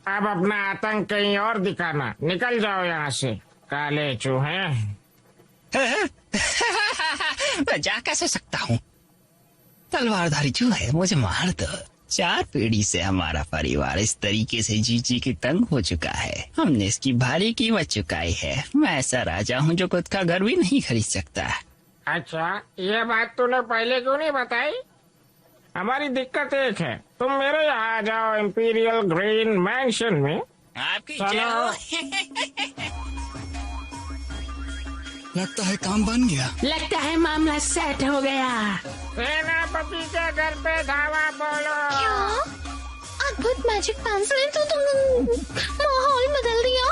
[SPEAKER 11] अब अपना आतंक कहीं और दिखाना। निकल जाओ यहाँ से काले चूहे।
[SPEAKER 4] मैं जा कैसे सकता हूँ? तलवारधारी चूहे, मुझे मार दो। 4 पीढ़ी से हमारा परिवार इस तरीके से जी जी के तंग हो चुका है। हमने इसकी भारी कीमत चुकाई है। मैं ऐसा राजा हूँ जो खुद का घर भी नहीं खरीद सकता।
[SPEAKER 11] अच्छा, ये बात तूने पहले क्यों नहीं बताई? हमारी दिक्कत एक है, तुम मेरे यहाँ आ जाओ इंपीरियल ग्रीन मैंशन में।
[SPEAKER 4] आपकी
[SPEAKER 11] चलो।
[SPEAKER 4] लगता है काम बन गया।
[SPEAKER 2] लगता है मामला सेट हो गया।
[SPEAKER 11] सेनापति के घर पे धावा बोलो।
[SPEAKER 5] क्या अद्भुत मैजिक पेंसिल ने तो तुम माहौल बदल दिया।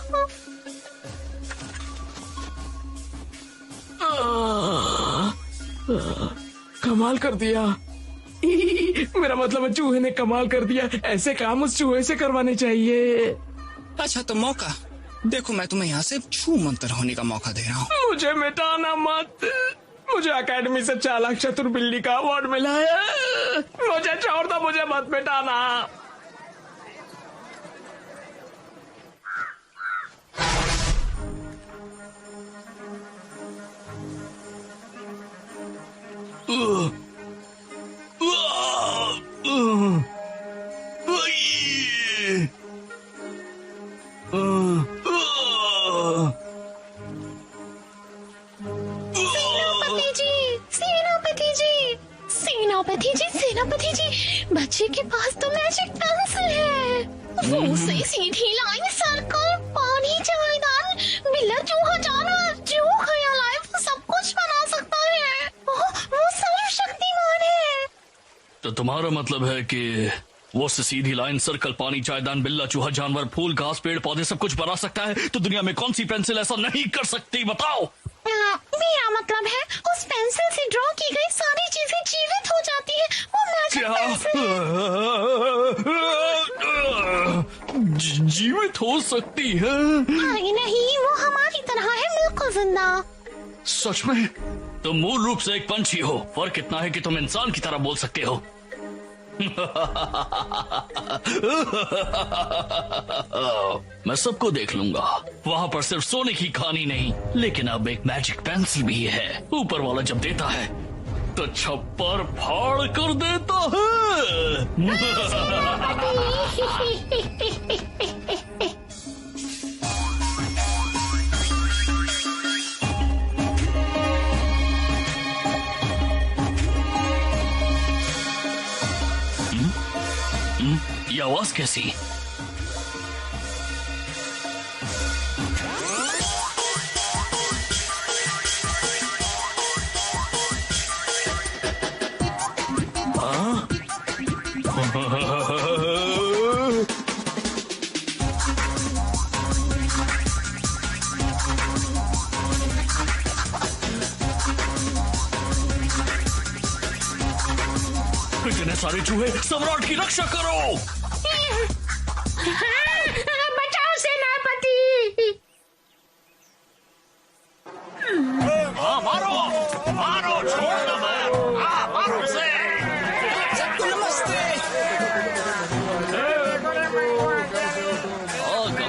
[SPEAKER 1] कमाल कर दिया। मेरा मतलब है चूहे ने कमाल कर दिया। ऐसे काम उस चूहे से करवाने चाहिए।
[SPEAKER 4] अच्छा तो मौका देखो, मैं तुम्हें यहाँ से छू मंतर होने का मौका दे रहा हूँ।
[SPEAKER 1] मुझे मिटाना मत। मुझे अकेडमी से चालाक चतुर बिल्ली का अवार्ड मिला है। मुझे छोड़ दो, मुझे मत मिटाना।
[SPEAKER 5] सेनापति जी, बच्चे के पास तो मैजिक पेंसिल है। वो उसे सीधी लाइन, सर्कल, पानी, चायदान, बिल्ला, चूहा, जानवर, जो ख्याल आए वो सब कुछ बना सकता है। वो सर्वशक्तिमान है।
[SPEAKER 3] तो तुम्हारा मतलब है कि वो सीधी लाइन, सर्कल, पानी, चायदान, बिल्ला, चूहा, जानवर, फूल, घास, पेड़ पौधे सब कुछ बना सकता है? तो दुनिया में कौन सी पेंसिल ऐसा नहीं कर सकती, बताओ?
[SPEAKER 5] मेरा मतलब है उस पेंसिल से ड्रॉ की गई सारी चीजें जीवित हो जाती है। वो मैजिक
[SPEAKER 3] पेंसिल जीवित हो सकती है?
[SPEAKER 5] नहीं, वो हमारी तरह है, बिल्कुल जिंदा।
[SPEAKER 3] सच में? तुम मूल रूप से एक पंछी हो। फर्क इतना है कि तुम इंसान की तरह बोल सकते हो। मैं सबको देख लूंगा। वहाँ पर सिर्फ सोने की खानी नहीं, लेकिन अब एक मैजिक पेंसिल भी है। ऊपर वाला जब देता है तो छप्पर फाड़ कर देता है। ये आवाज कैसी? इतने सारे चूहे, सम्राट की रक्षा करो।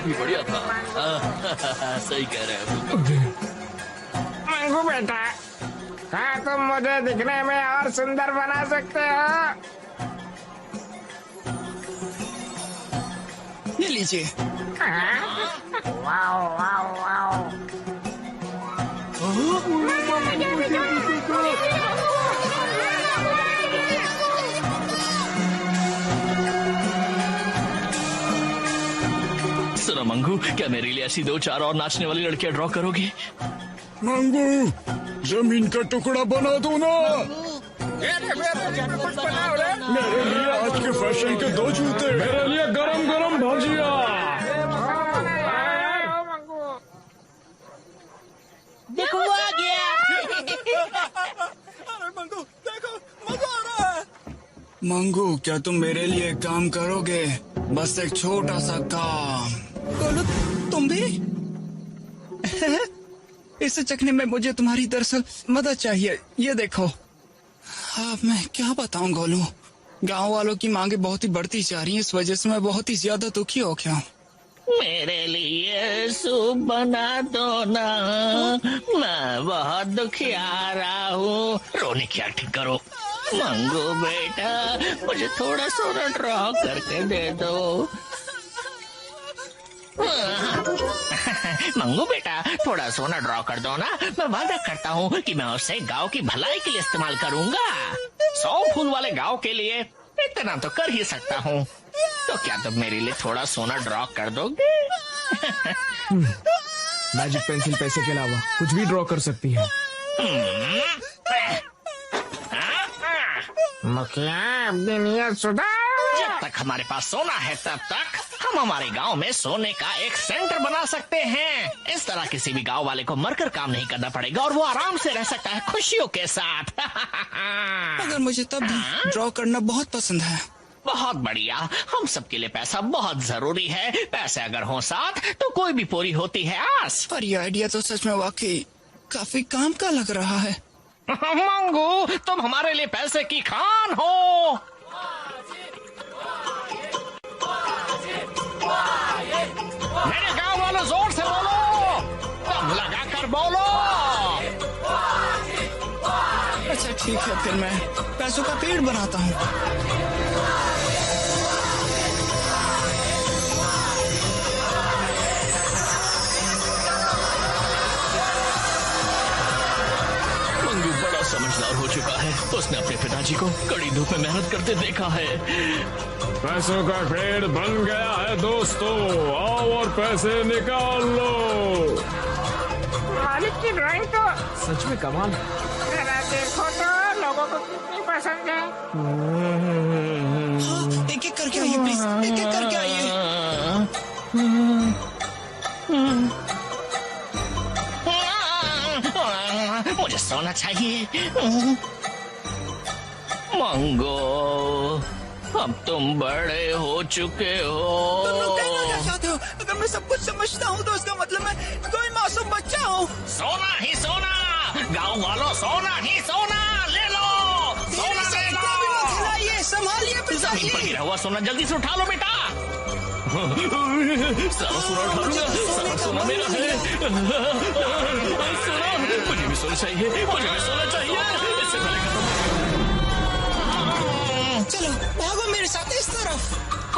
[SPEAKER 3] काफी बढ़िया था। सही कह रहे हो।
[SPEAKER 11] मंगू बेटा, क्या तुम मुझे दिखने में और सुंदर बना सकते हो?
[SPEAKER 4] ये लीजिए।
[SPEAKER 11] Wow wow wow.
[SPEAKER 3] सुनो मंगू, क्या मेरे लिए ऐसी 2-4 और नाचने वाली लड़कियां ड्रॉ करोगे?
[SPEAKER 9] मंगू, जमीन का टुकड़ा बना दो ना। मेरे लिए आज के फैशन के 2 जूते।
[SPEAKER 1] मेरे लिए गरम गरम भजिया।
[SPEAKER 10] देखो वो आ गया।
[SPEAKER 9] अरे मंगू, देखो मजा आ रहा है। मंगू, क्या तुम मेरे लिए एक काम करोगे? बस एक छोटा सा काम।
[SPEAKER 4] गोलू, तुम भी? इसे चखने में मुझे तुम्हारी दरअसल मदद चाहिए। ये देखो। अब मैं क्या बताऊं गोलू, गांव वालों की मांगे बहुत ही बढ़ती जा रही हैं, इस वजह से मैं बहुत ही ज्यादा दुखी हो गया हूँ।
[SPEAKER 7] मेरे लिए सूप बना दो ना, मैं बहुत दुखिया रहा हूँ। रोने क्या ठीक करो। मंगू बेटा, मुझे थोड़ा सोना ड्रॉ करके दे दो। मंगू बेटा, थोड़ा सोना ड्रॉ कर दो ना। मैं वादा करता हूँ कि मैं उसे गांव की भलाई के लिए इस्तेमाल करूँगा। 100 फूल वाले गांव के लिए इतना तो कर ही सकता हूँ। तो क्या तुम मेरे लिए थोड़ा सोना ड्रॉ कर दोगे?
[SPEAKER 1] मैजिक पेंसिल पैसे के अलावा कुछ भी ड्रॉ कर सकती है।
[SPEAKER 11] मुखिया, अपनी नियत सुधार।
[SPEAKER 7] जब तक हमारे पास सोना है तब तक हम हमारे गांव में सोने का एक सेंटर बना सकते हैं। इस तरह किसी भी गांव वाले को मरकर काम नहीं करना पड़ेगा और वो आराम से रह सकता है खुशियों के साथ।
[SPEAKER 4] मगर मुझे तब भी ड्रॉ करना बहुत पसंद है।
[SPEAKER 7] बहुत बढ़िया। हम सबके लिए पैसा बहुत जरूरी है। पैसे अगर हो साथ तो कोई भी पूरी होती है आस।
[SPEAKER 4] पर ये आइडिया तो सच में वाकई काफी काम का लग रहा है।
[SPEAKER 7] मंगू, तुम हमारे लिए पैसे की खान हो। मेरे गांव वालों, जोर से बोलो, दम लगाकर बोलो।
[SPEAKER 4] अच्छा ठीक है, फिर मैं पैसों का पेड़ बनाता हूँ।
[SPEAKER 3] समझदार हो चुका है। उसने अपने पिताजी को कड़ी धूप में मेहनत करते देखा है।
[SPEAKER 1] पैसों का पेड़ बन गया है दोस्तों, आओ और पैसे निकाल लो।
[SPEAKER 11] मालिक की ड्राइंग तो
[SPEAKER 1] सच में कमाल है।
[SPEAKER 11] जरा देखो तो लोगों को कितनी पसंद है।
[SPEAKER 4] हाँ, एक एक करके आइए प्लीज, एक एक करके आइए।
[SPEAKER 7] मुझे सोना चाहिए। मंगो, अब तुम बड़े हो चुके हो।
[SPEAKER 4] तुम लोग कहना क्या चाहते हो? अगर मैं सब कुछ समझता हूँ तो इसका मतलब मैं कोई मासूम बच्चा हूँ।
[SPEAKER 7] सोना ही सोना, गांव वालों, सोना ही सोना ले लो। सोना ले लो।
[SPEAKER 4] संभालिए
[SPEAKER 7] जमीन पर गिरा हुआ सोना जल्दी से उठा लो बेटा। सारा सोना उठा लूंगा, सारा सोना मेरा है। सोना, मुझे भी सोना चाहिए, मुझे भी सोना चाहिए। इससे पहले
[SPEAKER 4] चलो भागो मेरे साथ इस तरफ।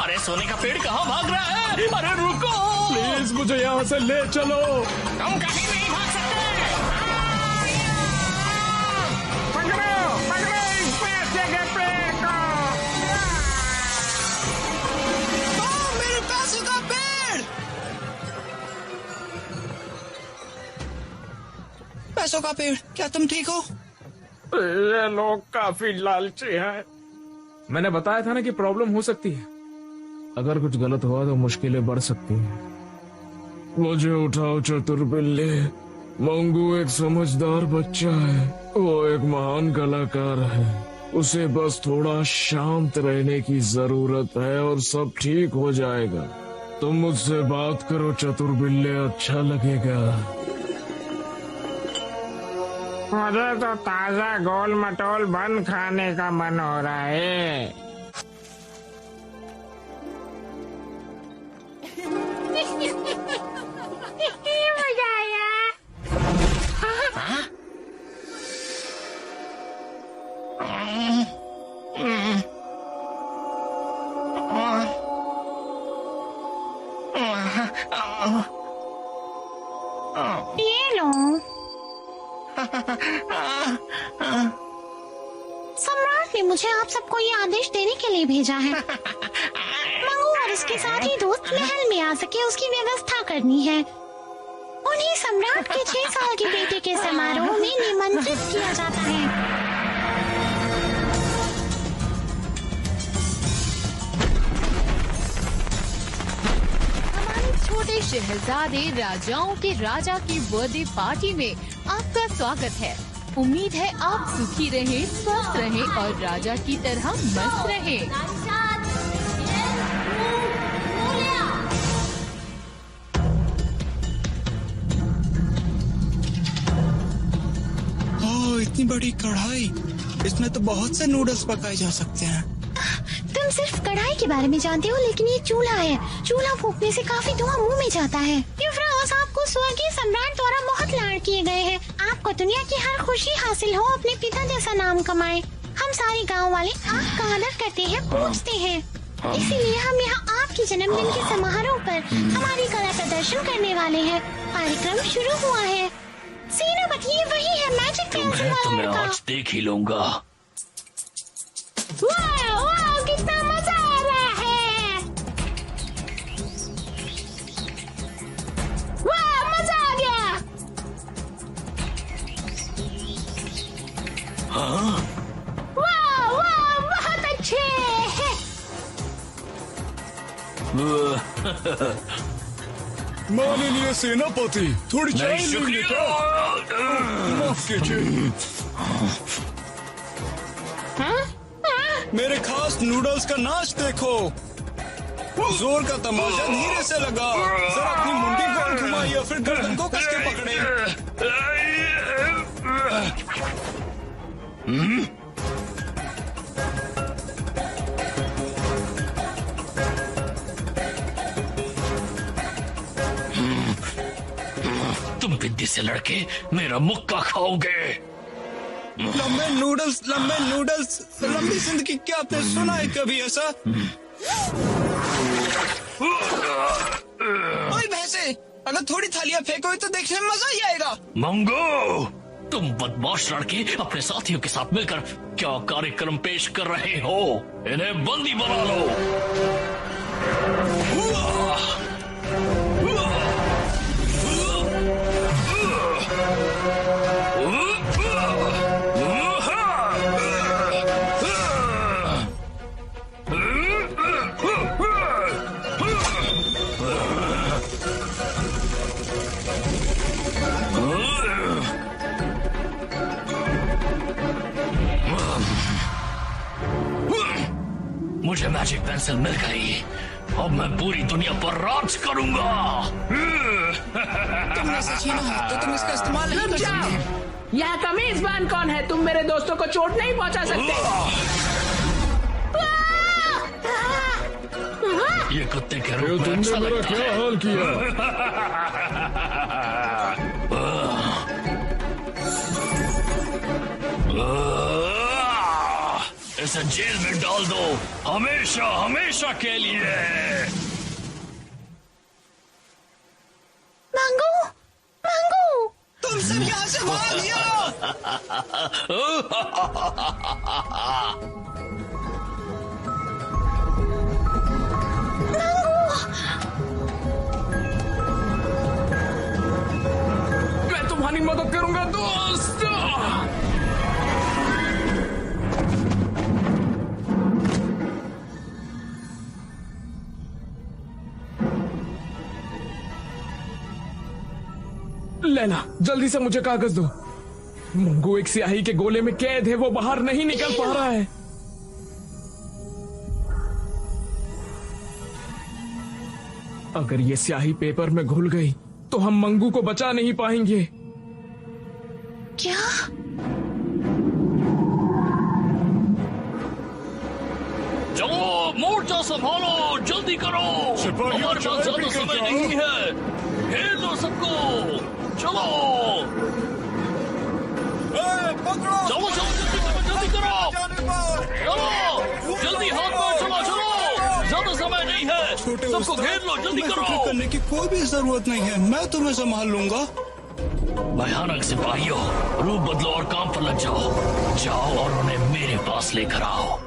[SPEAKER 7] अरे सोने का पेड़ कहाँ भाग रहा है? अरे रुको,
[SPEAKER 1] प्लीज मुझे यहाँ से ले चलो।
[SPEAKER 7] तुम कहीं नहीं भाग सकते।
[SPEAKER 11] पकड़ो, पकड़ो इस पैसे के पेड़ को।
[SPEAKER 4] मेरे पैसों का पेड़। पैसों का पेड़, क्या तुम ठीक हो?
[SPEAKER 1] ये लोग काफी लालची हैं। मैंने बताया था ना कि प्रॉब्लम हो सकती है। अगर कुछ गलत हुआ तो मुश्किलें बढ़ सकती हैं। मुझे उठाओ चतुर बिल्ले। मंगू एक समझदार बच्चा है, वो एक महान कलाकार है। उसे बस थोड़ा शांत रहने की जरूरत है और सब ठीक हो जाएगा। तुम मुझसे बात करो चतुर बिल्ले, अच्छा लगेगा।
[SPEAKER 11] मुझे तो ताजा गोल मटोल बन खाने का मन हो रहा है।
[SPEAKER 5] ये लो। सम्राट ने मुझे आप सबको ये आदेश देने के लिए भेजा है। मंगू और उसके साथी दोस्त महल में आ सके उसकी व्यवस्था करनी है। उन्हें सम्राट के 6 साल की बेटे के समारोह में निमंत्रित किया जाता है।
[SPEAKER 8] छोटे शहजादे राजाओं के राजा की बर्थडे पार्टी में आपका स्वागत है। उम्मीद है आप सुखी रहें, स्वस्थ रहें और राजा की तरह मस्त रहें।
[SPEAKER 4] ओह, इतनी बड़ी कढ़ाई, इसमें तो बहुत से नूडल्स पकाए जा सकते हैं।
[SPEAKER 5] तुम सिर्फ कढ़ाई के बारे में जानते हो, लेकिन ये चूल्हा है। चूल्हा फूकने से काफी धुआं मुंह में जाता है। युवराज, आपको स्वर्गीय सम्राट द्वारा बहुत लाड किए गए हैं। आपको दुनिया की हर खुशी हासिल हो, अपने पिता जैसा नाम कमाए। हम सारे गांव वाले आपका आदर करते हैं, पूछते हैं। इसीलिए हम यहाँ आपके जन्मदिन के समारोह पर हमारी कला प्रदर्शन करने वाले हैं। कार्यक्रम शुरू हुआ है। सेनापति, ये वही है मैजिक पेंसिल वाला लड़का।
[SPEAKER 3] आज देख ही लूंगा।
[SPEAKER 2] वाह, कितना मजा आ रहा है। वाह, मजा आ गया।
[SPEAKER 3] हाँ?
[SPEAKER 2] वाह वाह, बहुत अच्छे।
[SPEAKER 9] माननीय सेनापति, थोड़ी चाय लेंगे क्या? माफ कीजिए। मेरे खास नूडल्स का नाच देखो। जोर का तमाशा धीरे से लगा। जरा अपनी मुंडी गोल घुमाइए, फिर गर्दन को कस के पकड़े।
[SPEAKER 3] तुम बिद्दी से लड़के मेरा मुक्का खाओगे।
[SPEAKER 4] लंबे नूडल्स, लंबी जिंदगी। क्या आपने सुना है कभी ऐसा? ओए भैंसे, अगर थोड़ी थालियां फेंकोगे तो देखने में मजा ही आएगा।
[SPEAKER 3] मंगू, तुम बदमाश लड़के अपने साथियों के साथ मिलकर क्या कार्यक्रम पेश कर रहे हो? इन्हें बंदी बना लो। मुझे मैजिक पेंसिल मिल गई। अब मैं पूरी दुनिया पर राज करूंगा।
[SPEAKER 4] तुमने इसे छीना है तो तुम इसका इस्तेमाल नहीं कर सकते।
[SPEAKER 2] यहाँ का मेजबान कौन है? तुम मेरे दोस्तों को चोट नहीं पहुँचा सकते।
[SPEAKER 3] ये कुत्ते के रूप में
[SPEAKER 1] तुमने
[SPEAKER 3] अच्छा
[SPEAKER 1] मेरा
[SPEAKER 3] लगता
[SPEAKER 1] क्या
[SPEAKER 3] है।
[SPEAKER 1] हाल किया?
[SPEAKER 3] इसे जेल में डाल दो, हमेशा हमेशा के लिए।
[SPEAKER 5] मंगू, मंगू,
[SPEAKER 4] तुम सब यहाँ से भाग
[SPEAKER 1] मैं तुम्हारी मदद करूंगा दोस्त। लेना, जल्दी से मुझे कागज दो। मंगू एक स्याही के गोले में कैद है, वो बाहर नहीं निकल पा रहा है। अगर ये स्याही पेपर में घुल गई तो हम मंगू को बचा नहीं पाएंगे।
[SPEAKER 5] क्या?
[SPEAKER 3] चलो मोर्चा संभालो, जल्दी करो। हमारे पास ज्यादा समय नहीं है। घेर लो सबको। चलो
[SPEAKER 9] पकड़ो।
[SPEAKER 3] चलो चलो, जल्दी करो। चलो जल्दी, हाथ में चलो। ज्यादा समय नहीं है।
[SPEAKER 9] छोटे
[SPEAKER 3] सबको
[SPEAKER 9] उस्ताद,
[SPEAKER 3] घेर लो, जल्दी
[SPEAKER 9] तुम्हें
[SPEAKER 3] करो।
[SPEAKER 9] फिक्र करने की कोई भी जरूरत नहीं है, मैं तुम्हें संभाल लूंगा।
[SPEAKER 3] भयानक सिपाहियों, रूप बदलो और काम पर लग जाओ। जाओ और उन्हें मेरे पास लेकर आओ।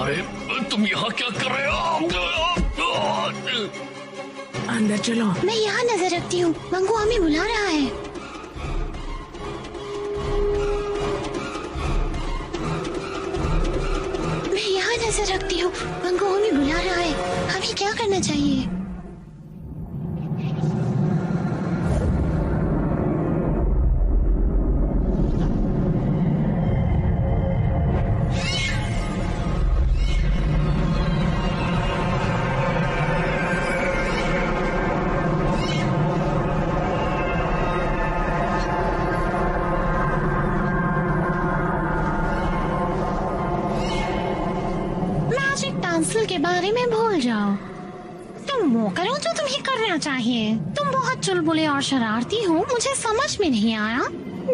[SPEAKER 3] अरे तुम यहाँ क्या कर रहे हो?
[SPEAKER 2] अंदर चलो।
[SPEAKER 5] मैं यहाँ नजर रखती हूँ, मंगू हमें बुला रहा है। मैं यहाँ नजर रखती हूँ, मंगू हमें बुला रहा है। हमें क्या करना चाहिए? मैजिक पेंसिल के बारे में भूल जाओ। तुम वो करो जो तुम्हें करना चाहिए। तुम बहुत चुलबुले और शरारती हो, मुझे समझ में नहीं आया।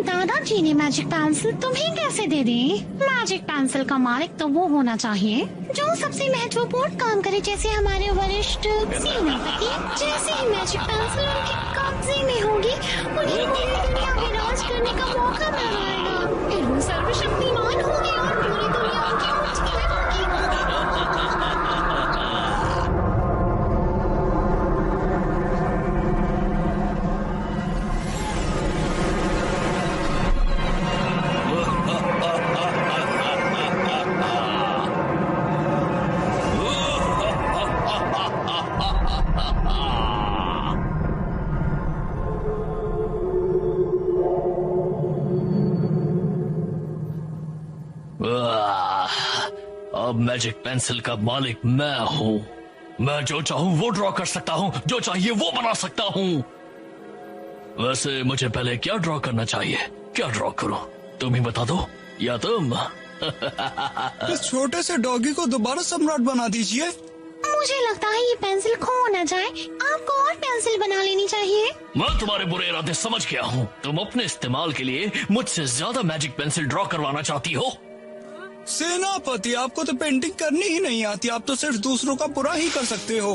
[SPEAKER 5] दादाजी ने मैजिक पेंसिल तुम्हें कैसे दे दी? मैजिक पेंसिल का मालिक तो वो होना चाहिए जो सबसे महत्वपूर्ण काम करे, जैसे हमारे वरिष्ठ सेनापति। जैसे ही मैजिक पेंसिल उनके कब्जे में होगी, उन्हें पूरी दुनिया में राज करने का मौका मिल जाएगा। फिर वो सर्वशक्तिमान होंगे और पूरी दुनिया उनकी मुट्ठी में होगी।
[SPEAKER 3] अब मैजिक पेंसिल का मालिक मैं हूँ। मैं जो चाहूँ वो ड्रॉ कर सकता हूँ, जो चाहिए वो बना सकता हूँ। वैसे मुझे पहले क्या ड्रॉ करना चाहिए? क्या ड्रॉ करूँ? तुम ही बता दो, या तुम?
[SPEAKER 9] इस छोटे से डॉगी को दोबारा सम्राट बना दीजिए।
[SPEAKER 5] मुझे लगता है ये पेंसिल खो न जाए। आपको और पेंसिल बना लेनी चाहिए।
[SPEAKER 3] मैं तुम्हारे बुरे इरादे समझ गया हूँ। तुम अपने इस्तेमाल के लिए मुझसे ज्यादा मैजिक पेंसिल ड्रॉ करवाना चाहती हो।
[SPEAKER 9] सेनापति, आपको तो पेंटिंग करनी ही नहीं आती, आप तो सिर्फ दूसरों का बुरा ही कर सकते हो।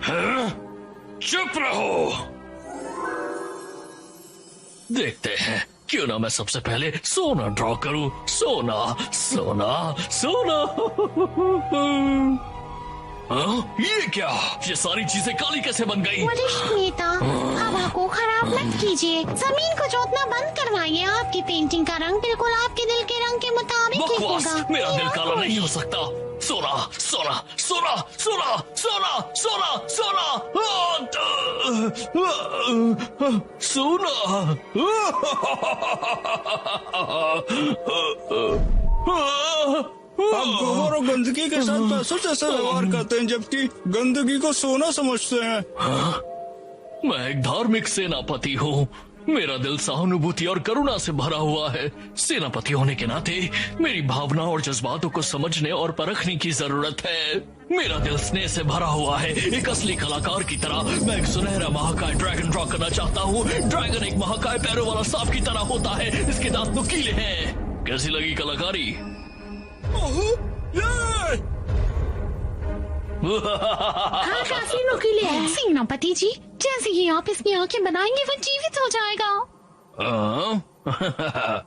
[SPEAKER 3] हाँ? चुप रहो। देखते हैं, क्यों ना मैं सबसे पहले सोना ड्रॉ करूं। सोना सोना सोना। हाँ? ये क्या? ये सारी चीजें काली कैसे बन गई?
[SPEAKER 5] वरिष्ठ नेता, हवा को खराब मत कीजिए। जमीन को जोतना बंद करवाइए। आपकी पेंटिंग का रंग बिल्कुल आपके दिल के रंग के मुताबिक
[SPEAKER 3] बकवास,
[SPEAKER 5] दिखेगा।
[SPEAKER 3] मेरा दिल काला नहीं हो सकता। सोना सोना सोना सोना सोना सोना सोना सोना।
[SPEAKER 9] आप गोबर और गंदगी के साथ पैसों जैसा व्यवहार करते हैं, जबकि गंदगी को सोना समझते हैं।
[SPEAKER 3] हाँ? मैं एक धार्मिक सेनापति हूँ। मेरा दिल सहानुभूति और करुणा से भरा हुआ है। सेनापति होने के नाते मेरी भावना और जज्बातों को समझने और परखने की जरूरत है। मेरा दिल स्नेह से भरा हुआ है। एक असली कलाकार की तरह मैं एक सुनहरा महाकाय ड्रैगन ड्रॉ करना चाहता हूँ। ड्रैगन एक महाकाय पैरों वाला सांप की तरह होता है। इसके दांत नुकीले हैं। कैसी लगी कलाकारी?
[SPEAKER 2] हाँ, काफी नुकीले हैं।
[SPEAKER 5] सेनापति जी, जैसे ही आप इसकी आंखें बनाएंगे वो जीवित हो जाएगा।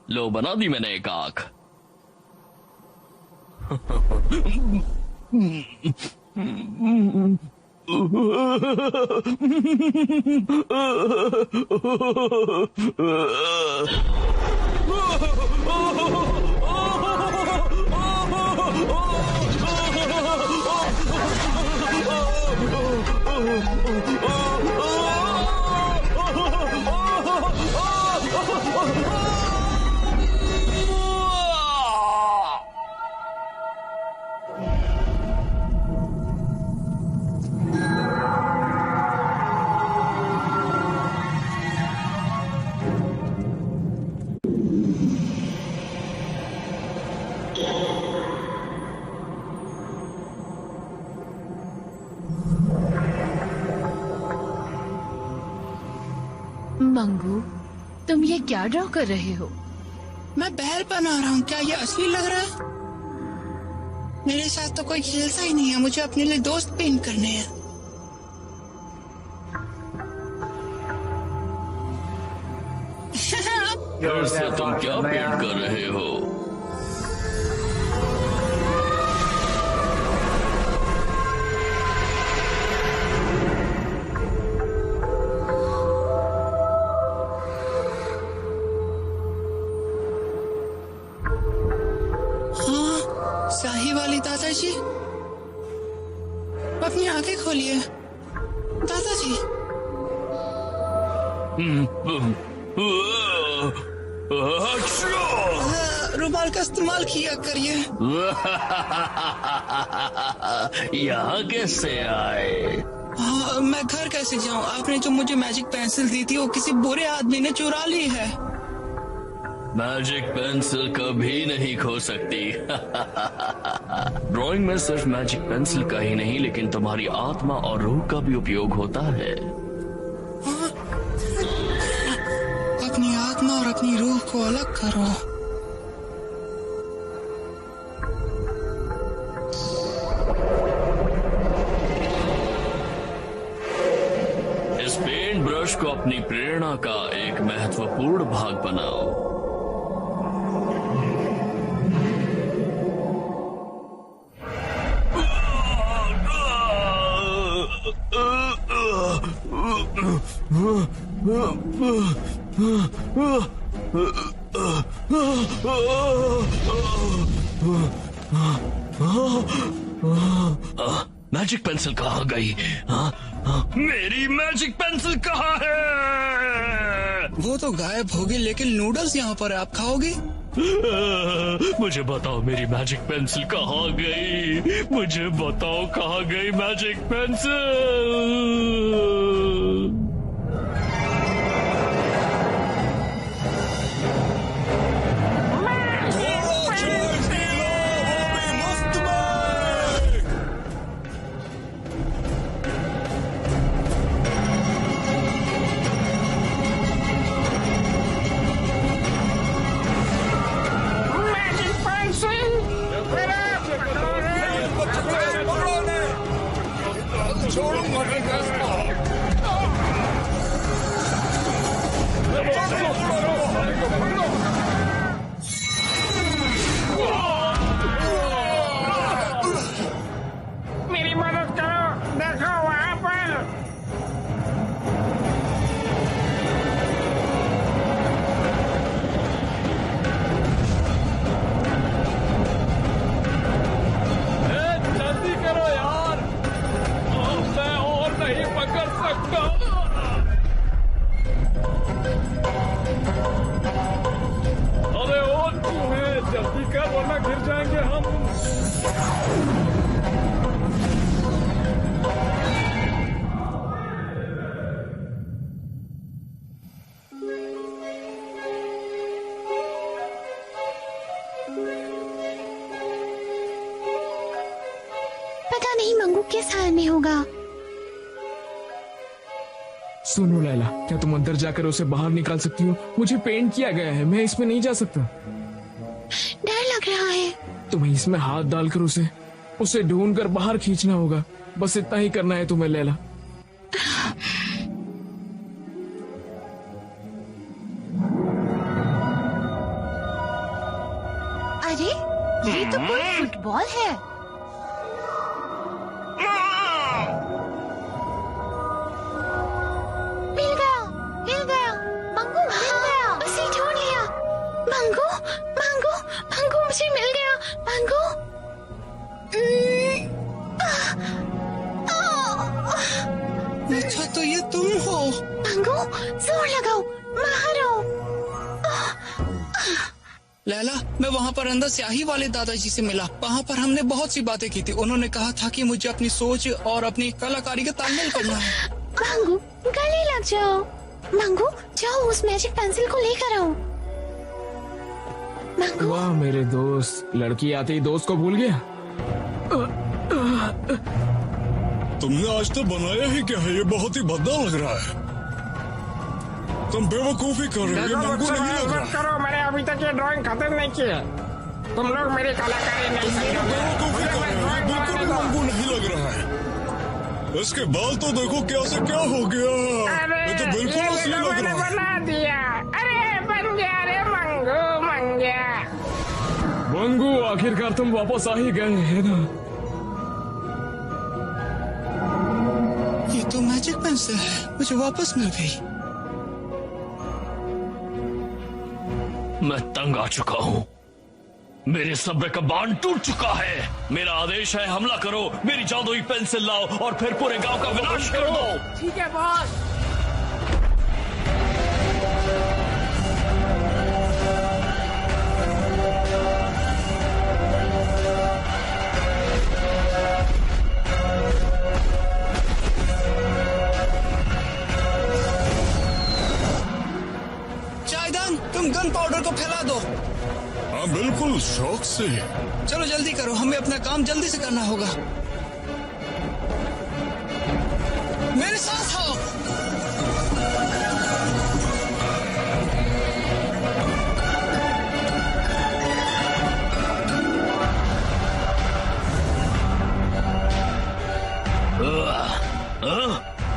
[SPEAKER 3] लो, बना दी मैंने एक आंख।
[SPEAKER 8] तुम ये क्या ड्रॉ कर रहे हो?
[SPEAKER 4] मैं बैल बना रहा हूँ। क्या ये असली लग रहा है? मेरे साथ तो कोई खेलता ही नहीं है। मुझे अपने लिए दोस्त पेंट करने हैं।
[SPEAKER 3] वैसे तुम क्या पेंट कर रहे हो?
[SPEAKER 4] शाही वाली दादाजी, अपनी आंखें खोलिए दादाजी। रुमाल का इस्तेमाल किया करिए।
[SPEAKER 3] यहाँ कैसे आए?
[SPEAKER 4] हाँ, मैं घर कैसे जाऊँ? आपने जो मुझे मैजिक पेंसिल दी थी वो किसी बुरे आदमी ने चुरा ली है।
[SPEAKER 3] मैजिक पेंसिल कभी नहीं खो सकती। ड्राइंग में सिर्फ मैजिक पेंसिल का ही नहीं लेकिन तुम्हारी आत्मा और रूह का भी उपयोग होता है।
[SPEAKER 4] हाँ? अपनी आत्मा और अपनी रूह को अलग करो।
[SPEAKER 3] इस पेंट ब्रश को अपनी प्रेरणा का एक महत्वपूर्ण भाग बनाओ। मैजिक पेंसिल कहाँ गई? मेरी मैजिक पेंसिल कहाँ है?
[SPEAKER 4] वो तो गायब होगी, लेकिन नूडल्स यहाँ पर है, आप खाओगे?
[SPEAKER 3] मुझे बताओ मेरी मैजिक पेंसिल कहाँ गई? मुझे बताओ कहाँ गई मैजिक पेंसिल?
[SPEAKER 11] मेरी मदद करो, देखो वहाँ पर।
[SPEAKER 1] जल्दी करो यार, मैं और नहीं पकड़ सकता। अरे और क्यों है? जल्दी कर वरना गिर जाएंगे हम।
[SPEAKER 5] पता नहीं मंगू किस हाल में होगा।
[SPEAKER 1] सुनो लैला, क्या तुम अंदर जाकर उसे बाहर निकाल सकती हो? मुझे पेंट किया गया है, मैं इसमें नहीं जा सकता।
[SPEAKER 5] डर लग रहा है।
[SPEAKER 1] तुम्हें इसमें हाथ डालकर उसे ढूंढकर बाहर खींचना होगा। बस इतना ही करना है तुम्हें लैला।
[SPEAKER 8] अरे ये तो कोई फुटबॉल है।
[SPEAKER 5] मिल गया मंगू, मिल गया। उसे ढूंढ लिया। मंगू मंगू मंगू, मुझे मिल गया मंगू।
[SPEAKER 4] अच्छा तो ये तुम हो।
[SPEAKER 5] मंगू जोर लगाओ, बाहर आओ।
[SPEAKER 4] लैला, मैं वहाँ पर अंदर स्याही वाले दादाजी से मिला। वहाँ पर हमने बहुत सी बातें की थी। उन्होंने कहा था कि मुझे अपनी सोच और अपनी कलाकारी का तालमेल करना है।
[SPEAKER 5] मंगू गले लग जाओ। मंगू जाओ उस मैजिक पेंसिल को लेकर आओ। मंगू,
[SPEAKER 1] वाह मेरे दोस्त, लड़की आते ही दोस्त को भूल गया।
[SPEAKER 9] तुमने आज तो बनाया ही क्या है? ये बहुत ही भद्दा लग रहा है। तुम बेवकूफी कर रहे हो, ये
[SPEAKER 11] देखो
[SPEAKER 9] मंगू
[SPEAKER 11] मुझसे
[SPEAKER 9] नहीं
[SPEAKER 11] बहस
[SPEAKER 9] लग
[SPEAKER 11] मत
[SPEAKER 9] रहा।
[SPEAKER 11] करो, मैंने अभी तक ये ड्राइंग खत्म नहीं की है। तुम लोग मेरी कलाकारी नहीं समझोगे।
[SPEAKER 9] बेवकूफी कर रहे हो, बिल्कुल भी मंगू नहीं लग रहा है। इसके बाल तो देखो कैसे क्या हो गया, ये तो बिल्कुल असली लग
[SPEAKER 11] मैंने
[SPEAKER 9] रहा है।
[SPEAKER 11] बना दिया। अरे बन गया रे मंगू, बन गया।
[SPEAKER 1] मंगू, आखिरकार तुम वापस आ ही गए है ना।
[SPEAKER 4] ये तो मैजिक पेंसिल है, मुझे वापस मिल गई।
[SPEAKER 3] मैं तंग आ चुका हूँ, मेरे सब्र का बांध टूट चुका है। मेरा आदेश है, हमला करो, मेरी जादुई पेंसिल लाओ और फिर पूरे गांव का विनाश कर दो।
[SPEAKER 10] ठीक है बॉस।
[SPEAKER 4] चायदान, तुम गन पाउडर को फैला दो।
[SPEAKER 9] हाँ बिल्कुल, शौक से।
[SPEAKER 4] चलो जल्दी करो, हमें अपना काम जल्दी से करना होगा। मेरे साथ आओ।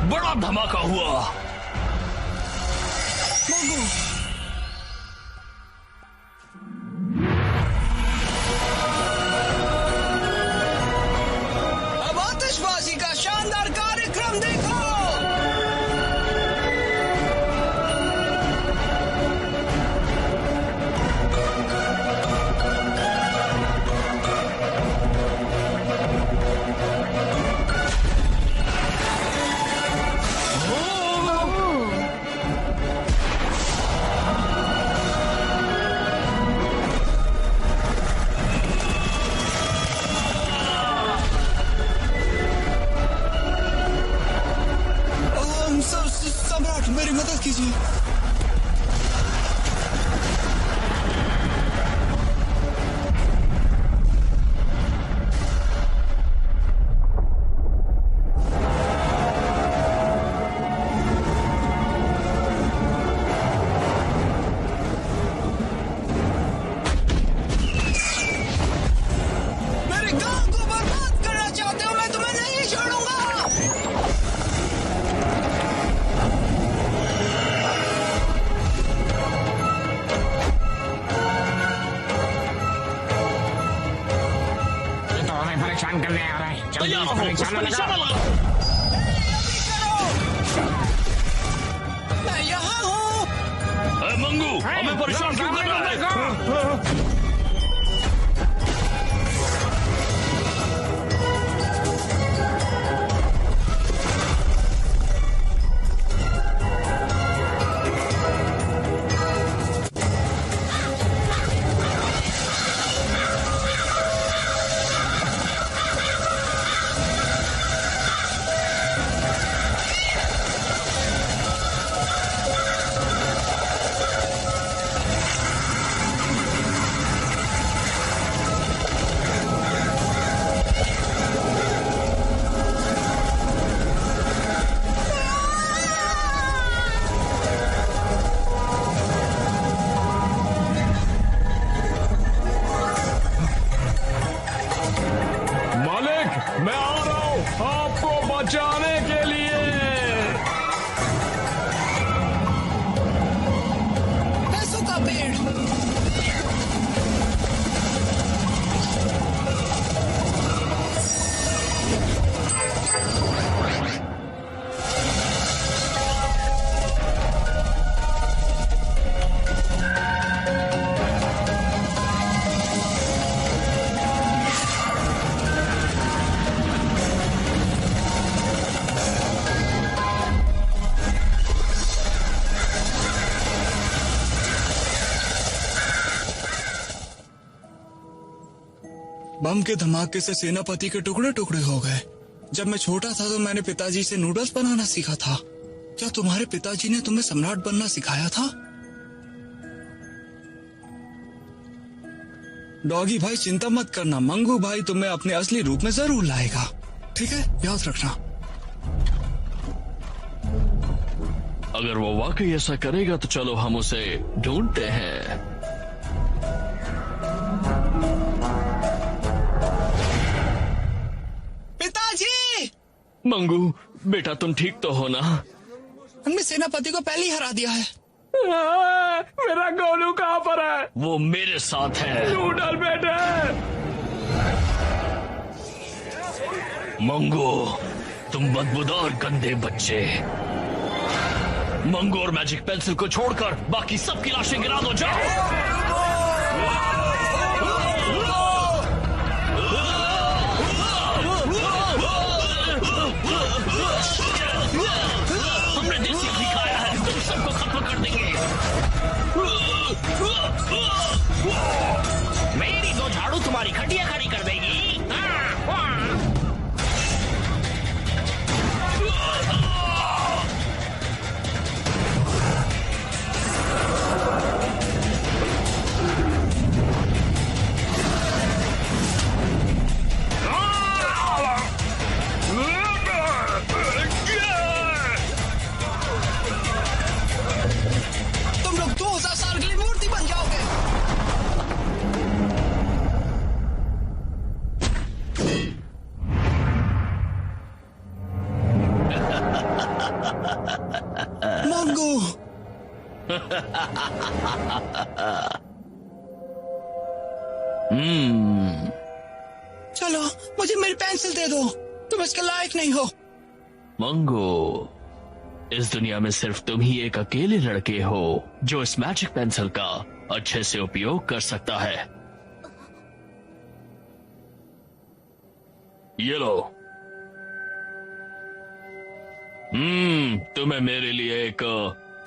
[SPEAKER 3] बड़ा धमाका हुआ।
[SPEAKER 4] मंगू, अब आतिशबाजी का शानदार कार्यक्रम देखो। सम्राट, मेरी मदद कीजिए। मेरे गांव को बर्बाद करना चाहते हो, मैं तुम्हें नहीं छोड़ूंगा।
[SPEAKER 11] ये तो हमें परेशान करने आ रहा है। जल्दी
[SPEAKER 3] तैयार
[SPEAKER 11] इस
[SPEAKER 3] हो,
[SPEAKER 11] पर
[SPEAKER 3] उस पर
[SPEAKER 11] निशाना
[SPEAKER 3] निशाना
[SPEAKER 11] लगाओ।
[SPEAKER 3] लगाओ।
[SPEAKER 4] मैं यहाँ हूँ।
[SPEAKER 3] ए, मंगू, हमें परेशान क्यों कर रहा है?
[SPEAKER 1] मैं आ रहा हूँ आपको बचाने के लिए।
[SPEAKER 4] पैसों का पेड़। बम के धमाके से सेनापति के टुकड़े टुकड़े हो गए। जब मैं छोटा था तो मैंने पिताजी से नूडल्स बनाना सीखा था। क्या तुम्हारे पिताजी ने तुम्हें सम्राट बनना सिखाया था? डॉगी भाई चिंता मत करना, मंगू भाई तुम्हें अपने असली रूप में जरूर लाएगा। ठीक है, याद रखना।
[SPEAKER 3] अगर वो वाकई ऐसा करेगा तो चलो हम उसे ढूंढते हैं।
[SPEAKER 4] पिताजी!
[SPEAKER 3] मंगू बेटा, तुम ठीक तो हो ना?
[SPEAKER 4] हमने सेनापति को पहले ही हरा दिया है।
[SPEAKER 11] मेरा गोलू कहाँ पर है?
[SPEAKER 3] वो मेरे साथ है।
[SPEAKER 11] नूडल बेटे।
[SPEAKER 3] मंगू, तुम बदबूदार गंदे बच्चे। मंगू और मैजिक पेंसिल को छोड़कर बाकी सबकी लाशें गिरा दो, जाओ। हमने देसी घी खाया है, तुम सबको खत्म कर देंगे।
[SPEAKER 7] मेरी दो झाड़ू तुम्हारी खटिया खड़ी कर देगी।
[SPEAKER 4] तुम लोग 2000 साल के लिए मूर्ति बन जाओगे। मंगू। चलो मुझे मेरी पेंसिल दे दो, तुम इसके लायक नहीं हो।
[SPEAKER 3] मंगू, इस दुनिया में सिर्फ तुम ही एक अकेले लड़के हो जो इस मैजिक पेंसिल का अच्छे से उपयोग कर सकता है। ये लो। तुम्हें मेरे लिए एक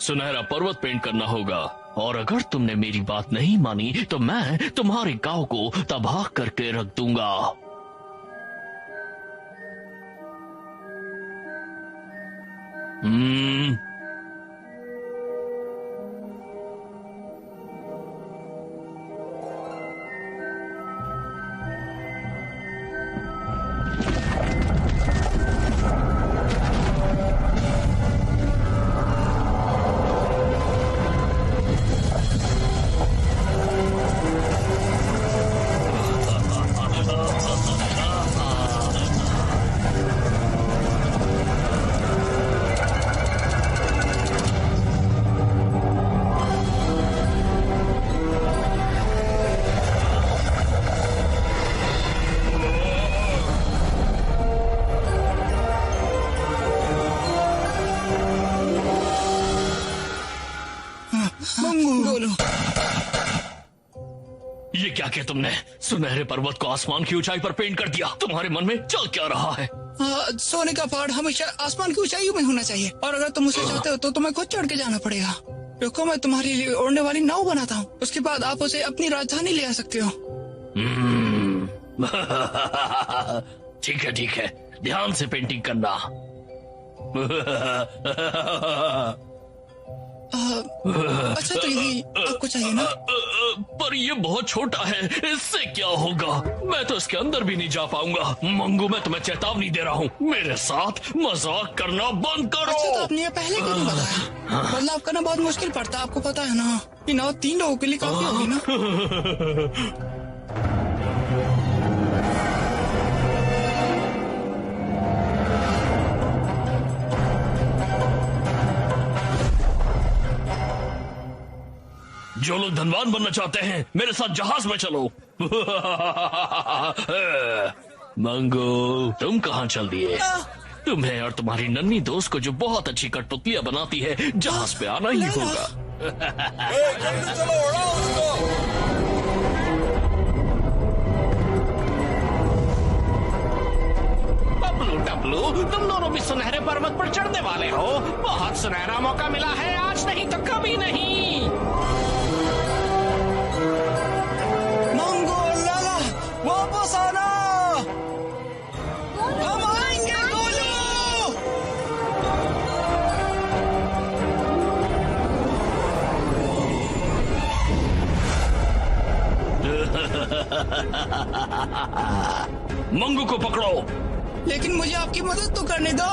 [SPEAKER 3] सुनहरा पर्वत पेंट करना होगा, और अगर तुमने मेरी बात नहीं मानी तो मैं तुम्हारे गांव को तबाह करके रख दूंगा। ये क्या किया तुमने? सुनहरे पर्वत को आसमान की ऊंचाई पर पेंट कर दिया। तुम्हारे मन में चल क्या रहा है?
[SPEAKER 4] सोने का पहाड़ हमेशा आसमान की ऊंचाई में होना चाहिए, और अगर तुम उसे चाहते हो तो तुम्हें खुद चढ़ के जाना पड़ेगा। रुको, मैं तुम्हारे लिए उड़ने वाली नाव बनाता हूँ, उसके बाद आप उसे अपनी राजधानी ले आ सकते हो।
[SPEAKER 3] ठीक है ठीक है, ध्यान से पेंटिंग करना।
[SPEAKER 4] अच्छा तो यही आपको चाहिए ना?
[SPEAKER 3] पर ये बहुत छोटा है, इससे क्या होगा? मैं तो इसके अंदर भी नहीं जा पाऊंगा। मंगू, मैं तुम्हें चेतावनी दे रहा हूँ, मेरे साथ मजाक करना बंद करो।
[SPEAKER 4] अच्छा तो आपने ये पहले क्यों नहीं बताया? बदलाव करना बहुत मुश्किल पड़ता है, आपको पता है ना। ये नाव 3 लोगों के लिए काफी होगी ना।
[SPEAKER 3] जो लोग धनवान बनना चाहते हैं मेरे साथ जहाज में चलो। मंगू, तुम कहाँ चल दिए? तुम्हें और तुम्हारी नन्ही दोस्त को जो बहुत अच्छी कठपुतलियां बनाती है, जहाज पे आना ही होगा।
[SPEAKER 7] टपलू टपलू, तुम दोनों भी सुनहरे पर्वत पर चढ़ने वाले हो। बहुत सुनहरा मौका मिला है, आज नहीं तो कभी नहीं।
[SPEAKER 4] मंगू और लाला वापस आना, हम आएंगे गोलू।
[SPEAKER 3] मंगू को पकड़ो।
[SPEAKER 4] लेकिन मुझे आपकी मदद तो करने दो।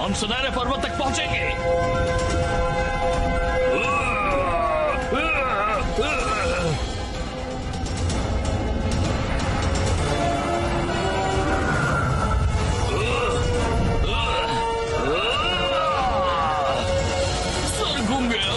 [SPEAKER 3] हम सुनहरे पर्वत तक पहुंचेंगे। सर घूम गया।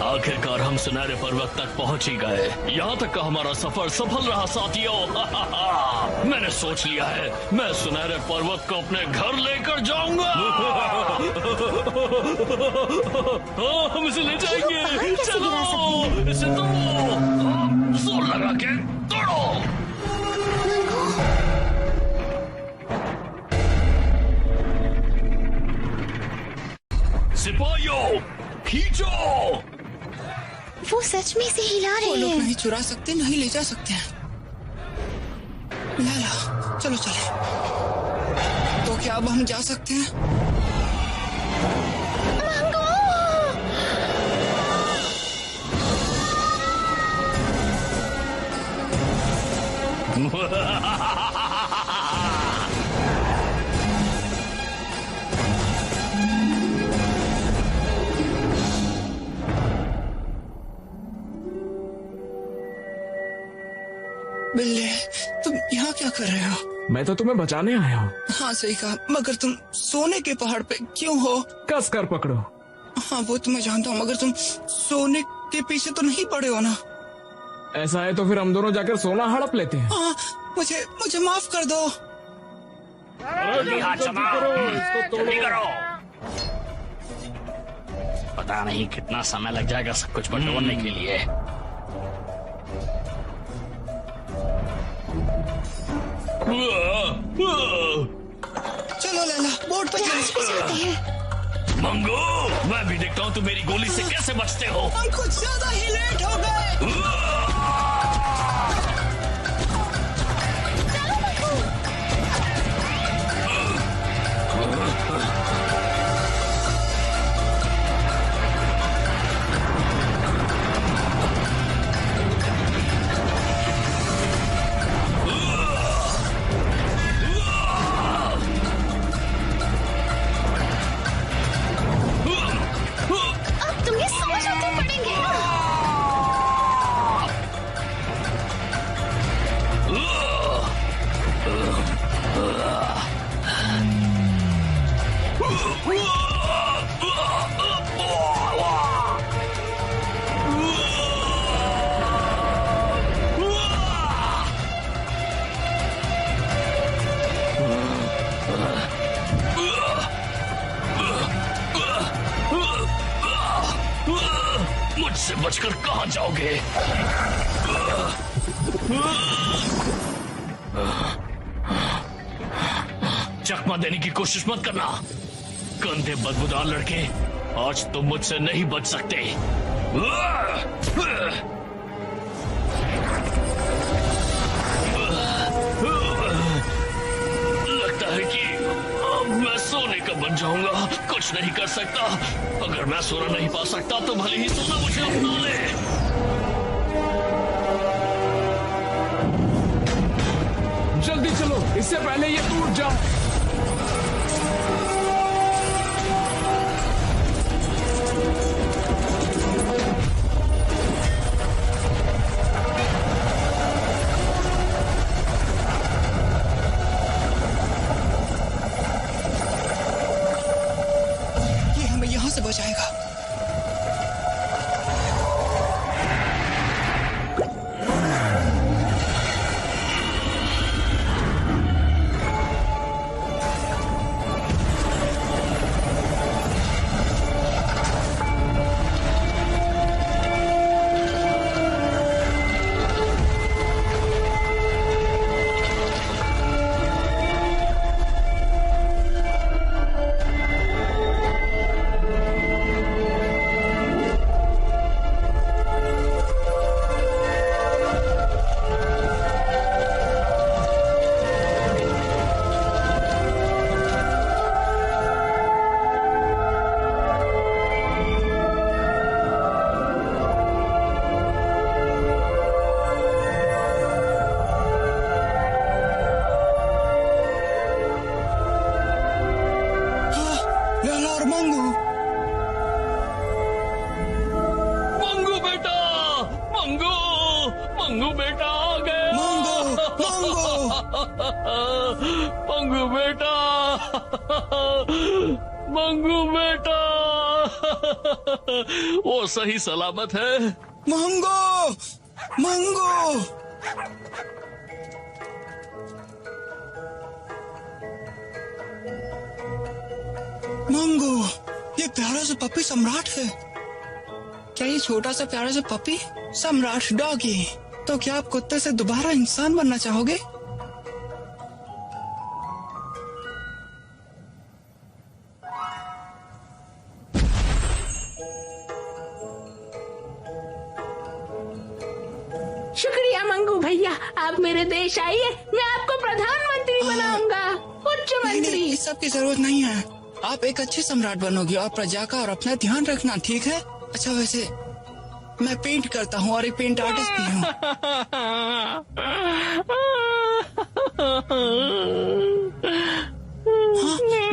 [SPEAKER 3] आखिरकार हम सुनहरे पर्वत तक पहुंच ही गए। यहाँ तक का हमारा सफर सफल रहा साथियों। मैंने सोच लिया है मैं सुनहरे पर्वत को अपने घर लेकर जाऊंगा। हम इसे ले जाएंगे। चलो इसे तोड़ो, जोर लगा के तोड़ो। सिपाहियों खींचो।
[SPEAKER 5] वो सच में से हिला
[SPEAKER 4] वो
[SPEAKER 5] रहे
[SPEAKER 4] लोग
[SPEAKER 5] हैं।
[SPEAKER 4] नहीं चुरा सकते, नहीं ले जा सकते हैं। लैला चलो चले। तो क्या अब हम जा सकते हैं? बिल्ले तुम यहाँ क्या कर रहे हो?
[SPEAKER 1] मैं तो तुम्हें बचाने आया हूँ।
[SPEAKER 4] हाँ सही कहा, मगर तुम सोने के पहाड़ पे क्यों हो?
[SPEAKER 1] कस कर पकड़ो।
[SPEAKER 4] हाँ वो तो मैं जानता हूँ, मगर तुम सोने के पीछे तो नहीं पड़े हो ना?
[SPEAKER 1] ऐसा है तो फिर हम दोनों जाकर सोना हड़प लेते हैं।
[SPEAKER 4] हाँ मुझे मुझे माफ कर दो।
[SPEAKER 3] जल्दी करो। पता नहीं कितना समय लग जाएगा सब कुछ बटोरने के लिए।
[SPEAKER 4] चलो लैला बोट पे
[SPEAKER 5] जाते हैं।
[SPEAKER 3] मंगू मैं भी देखता हूँ तुम मेरी गोली से कैसे बचते हो।
[SPEAKER 4] हम कुछ ज्यादा ही लेट हो गए।
[SPEAKER 5] अब तुम्हें समझाते पड़ेंगे।
[SPEAKER 3] मुझसे बचकर कहाँ जाओगे? चकमा देने की कोशिश मत करना। गंदे बदबूदार लड़के, आज तुम मुझसे नहीं बच सकते। लगता है कि अब मैं सोने का बन जाऊंगा। कुछ नहीं कर सकता। अगर मैं सोना नहीं पा सकता तो भले ही सोना मुझे अपना ले।
[SPEAKER 1] जल्दी चलो, इससे पहले ये टूट जाए।
[SPEAKER 4] ये हमें यहाँ से बचाएगा।
[SPEAKER 3] मंगू बेटा, मंगू बेटा, वो सही सलामत है।
[SPEAKER 4] मंगू, मंगू। मंगू, ये प्यारा सा पपी सम्राट है। क्या ये छोटा सा प्यारा सा पपी सम्राट डॉगी? तो क्या आप कुत्ते से दोबारा इंसान बनना चाहोगे?
[SPEAKER 2] शुक्रिया मंगू भैया, आप मेरे देश आइए, मैं आपको प्रधानमंत्री बनाऊंगा, उच्च
[SPEAKER 4] नहीं,
[SPEAKER 2] मंत्री।
[SPEAKER 4] इस सब की जरूरत नहीं है। आप एक अच्छे सम्राट बनोगे और प्रजा का और अपना ध्यान रखना, ठीक है? अच्छा, वैसे मैं पेंट करता हूँ और एक पेंट आर्टिस्ट भी हूँ।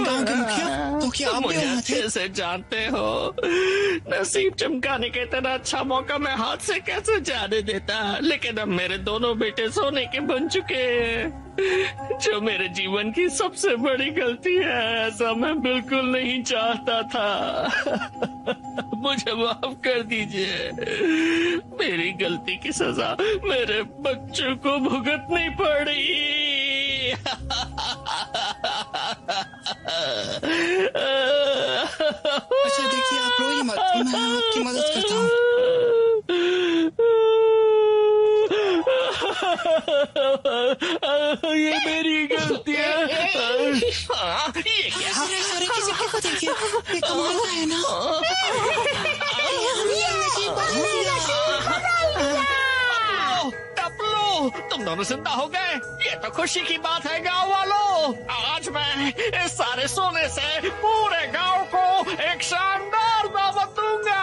[SPEAKER 4] गांव के मुखिया, तो क्या आप भी
[SPEAKER 7] मुझे
[SPEAKER 4] वहाँ थे?
[SPEAKER 7] अच्छे से जानते हो, नसीब चमकाने का इतना अच्छा मौका मैं हाथ से कैसे जाने देता। लेकिन अब मेरे दोनों बेटे सोने के बन चुके हैं, जो मेरे जीवन की सबसे बड़ी गलती है। ऐसा मैं बिल्कुल नहीं चाहता था। मुझे माफ कर दीजिए, मेरी गलती की सजा मेरे बच्चों को भुगतनी पड़ी।
[SPEAKER 4] अच्छा देखिए, आप रोइए मत, मैं आपकी मदद करता हूँ।
[SPEAKER 3] ये मेरी गलती है।
[SPEAKER 7] ये क्या?
[SPEAKER 4] अरे किसी को देखिए, ये कमाल का है ना?
[SPEAKER 7] टपलू, तुम दोनों जिंदा हो गए, ये तो खुशी की बात है गांव वालों। आज मैं इस सारे सोने से पूरे गांव को एक शानदार दावत दूंगा।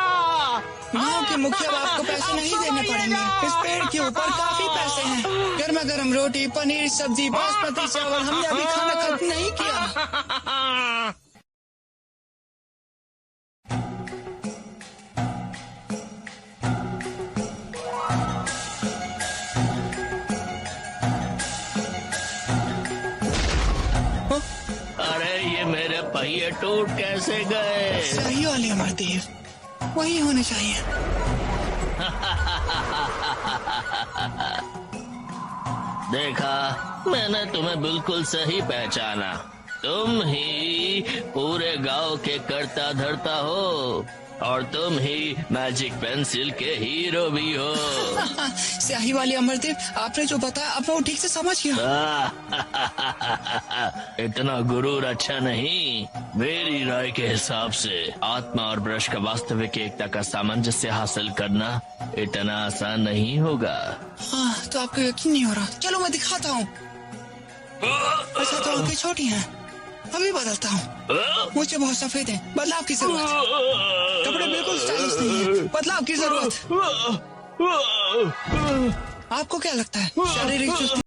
[SPEAKER 4] गाँव के मुखिया आपको पैसे नहीं देने पड़ेंगे। इस पेड़ के ऊपर काफी पैसे हैं। गर्मा गर्म रोटी, पनीर, सब्जी, बासमती चावल, हमने अभी खाना खत्म नहीं किया।
[SPEAKER 7] अरे ये मेरे पहिए टूट कैसे गए?
[SPEAKER 4] सही वाले अमरदेव, वही होने चाहिए।
[SPEAKER 7] देखा, मैंने तुम्हें बिल्कुल सही पहचाना। तुम ही पूरे गांव के कर्ता धर्ता हो और तुम ही मैजिक पेंसिल के हीरो भी हो।
[SPEAKER 4] स्याही वाले अमरदेव, आपने जो बताया अब मैं वो ठीक से समझ गया।
[SPEAKER 7] इतना गुरूर अच्छा नहीं। मेरी राय के हिसाब से आत्मा और ब्रश का वास्तविक एकता का सामंजस्य हासिल करना इतना आसान नहीं होगा।
[SPEAKER 4] हाँ, तो आपको यकीन नहीं हो रहा? चलो मैं दिखाता हूँ। अच्छा, तो आंखें छोटी हैं, अभी बदलता हूँ। मुझे बहुत सफेद है, बदलाव की जरूरत है। कपड़े बिल्कुल स्टाइलिश नहीं है, बदलाव की जरूरत। आपको क्या लगता है शारीरिक चुस्ती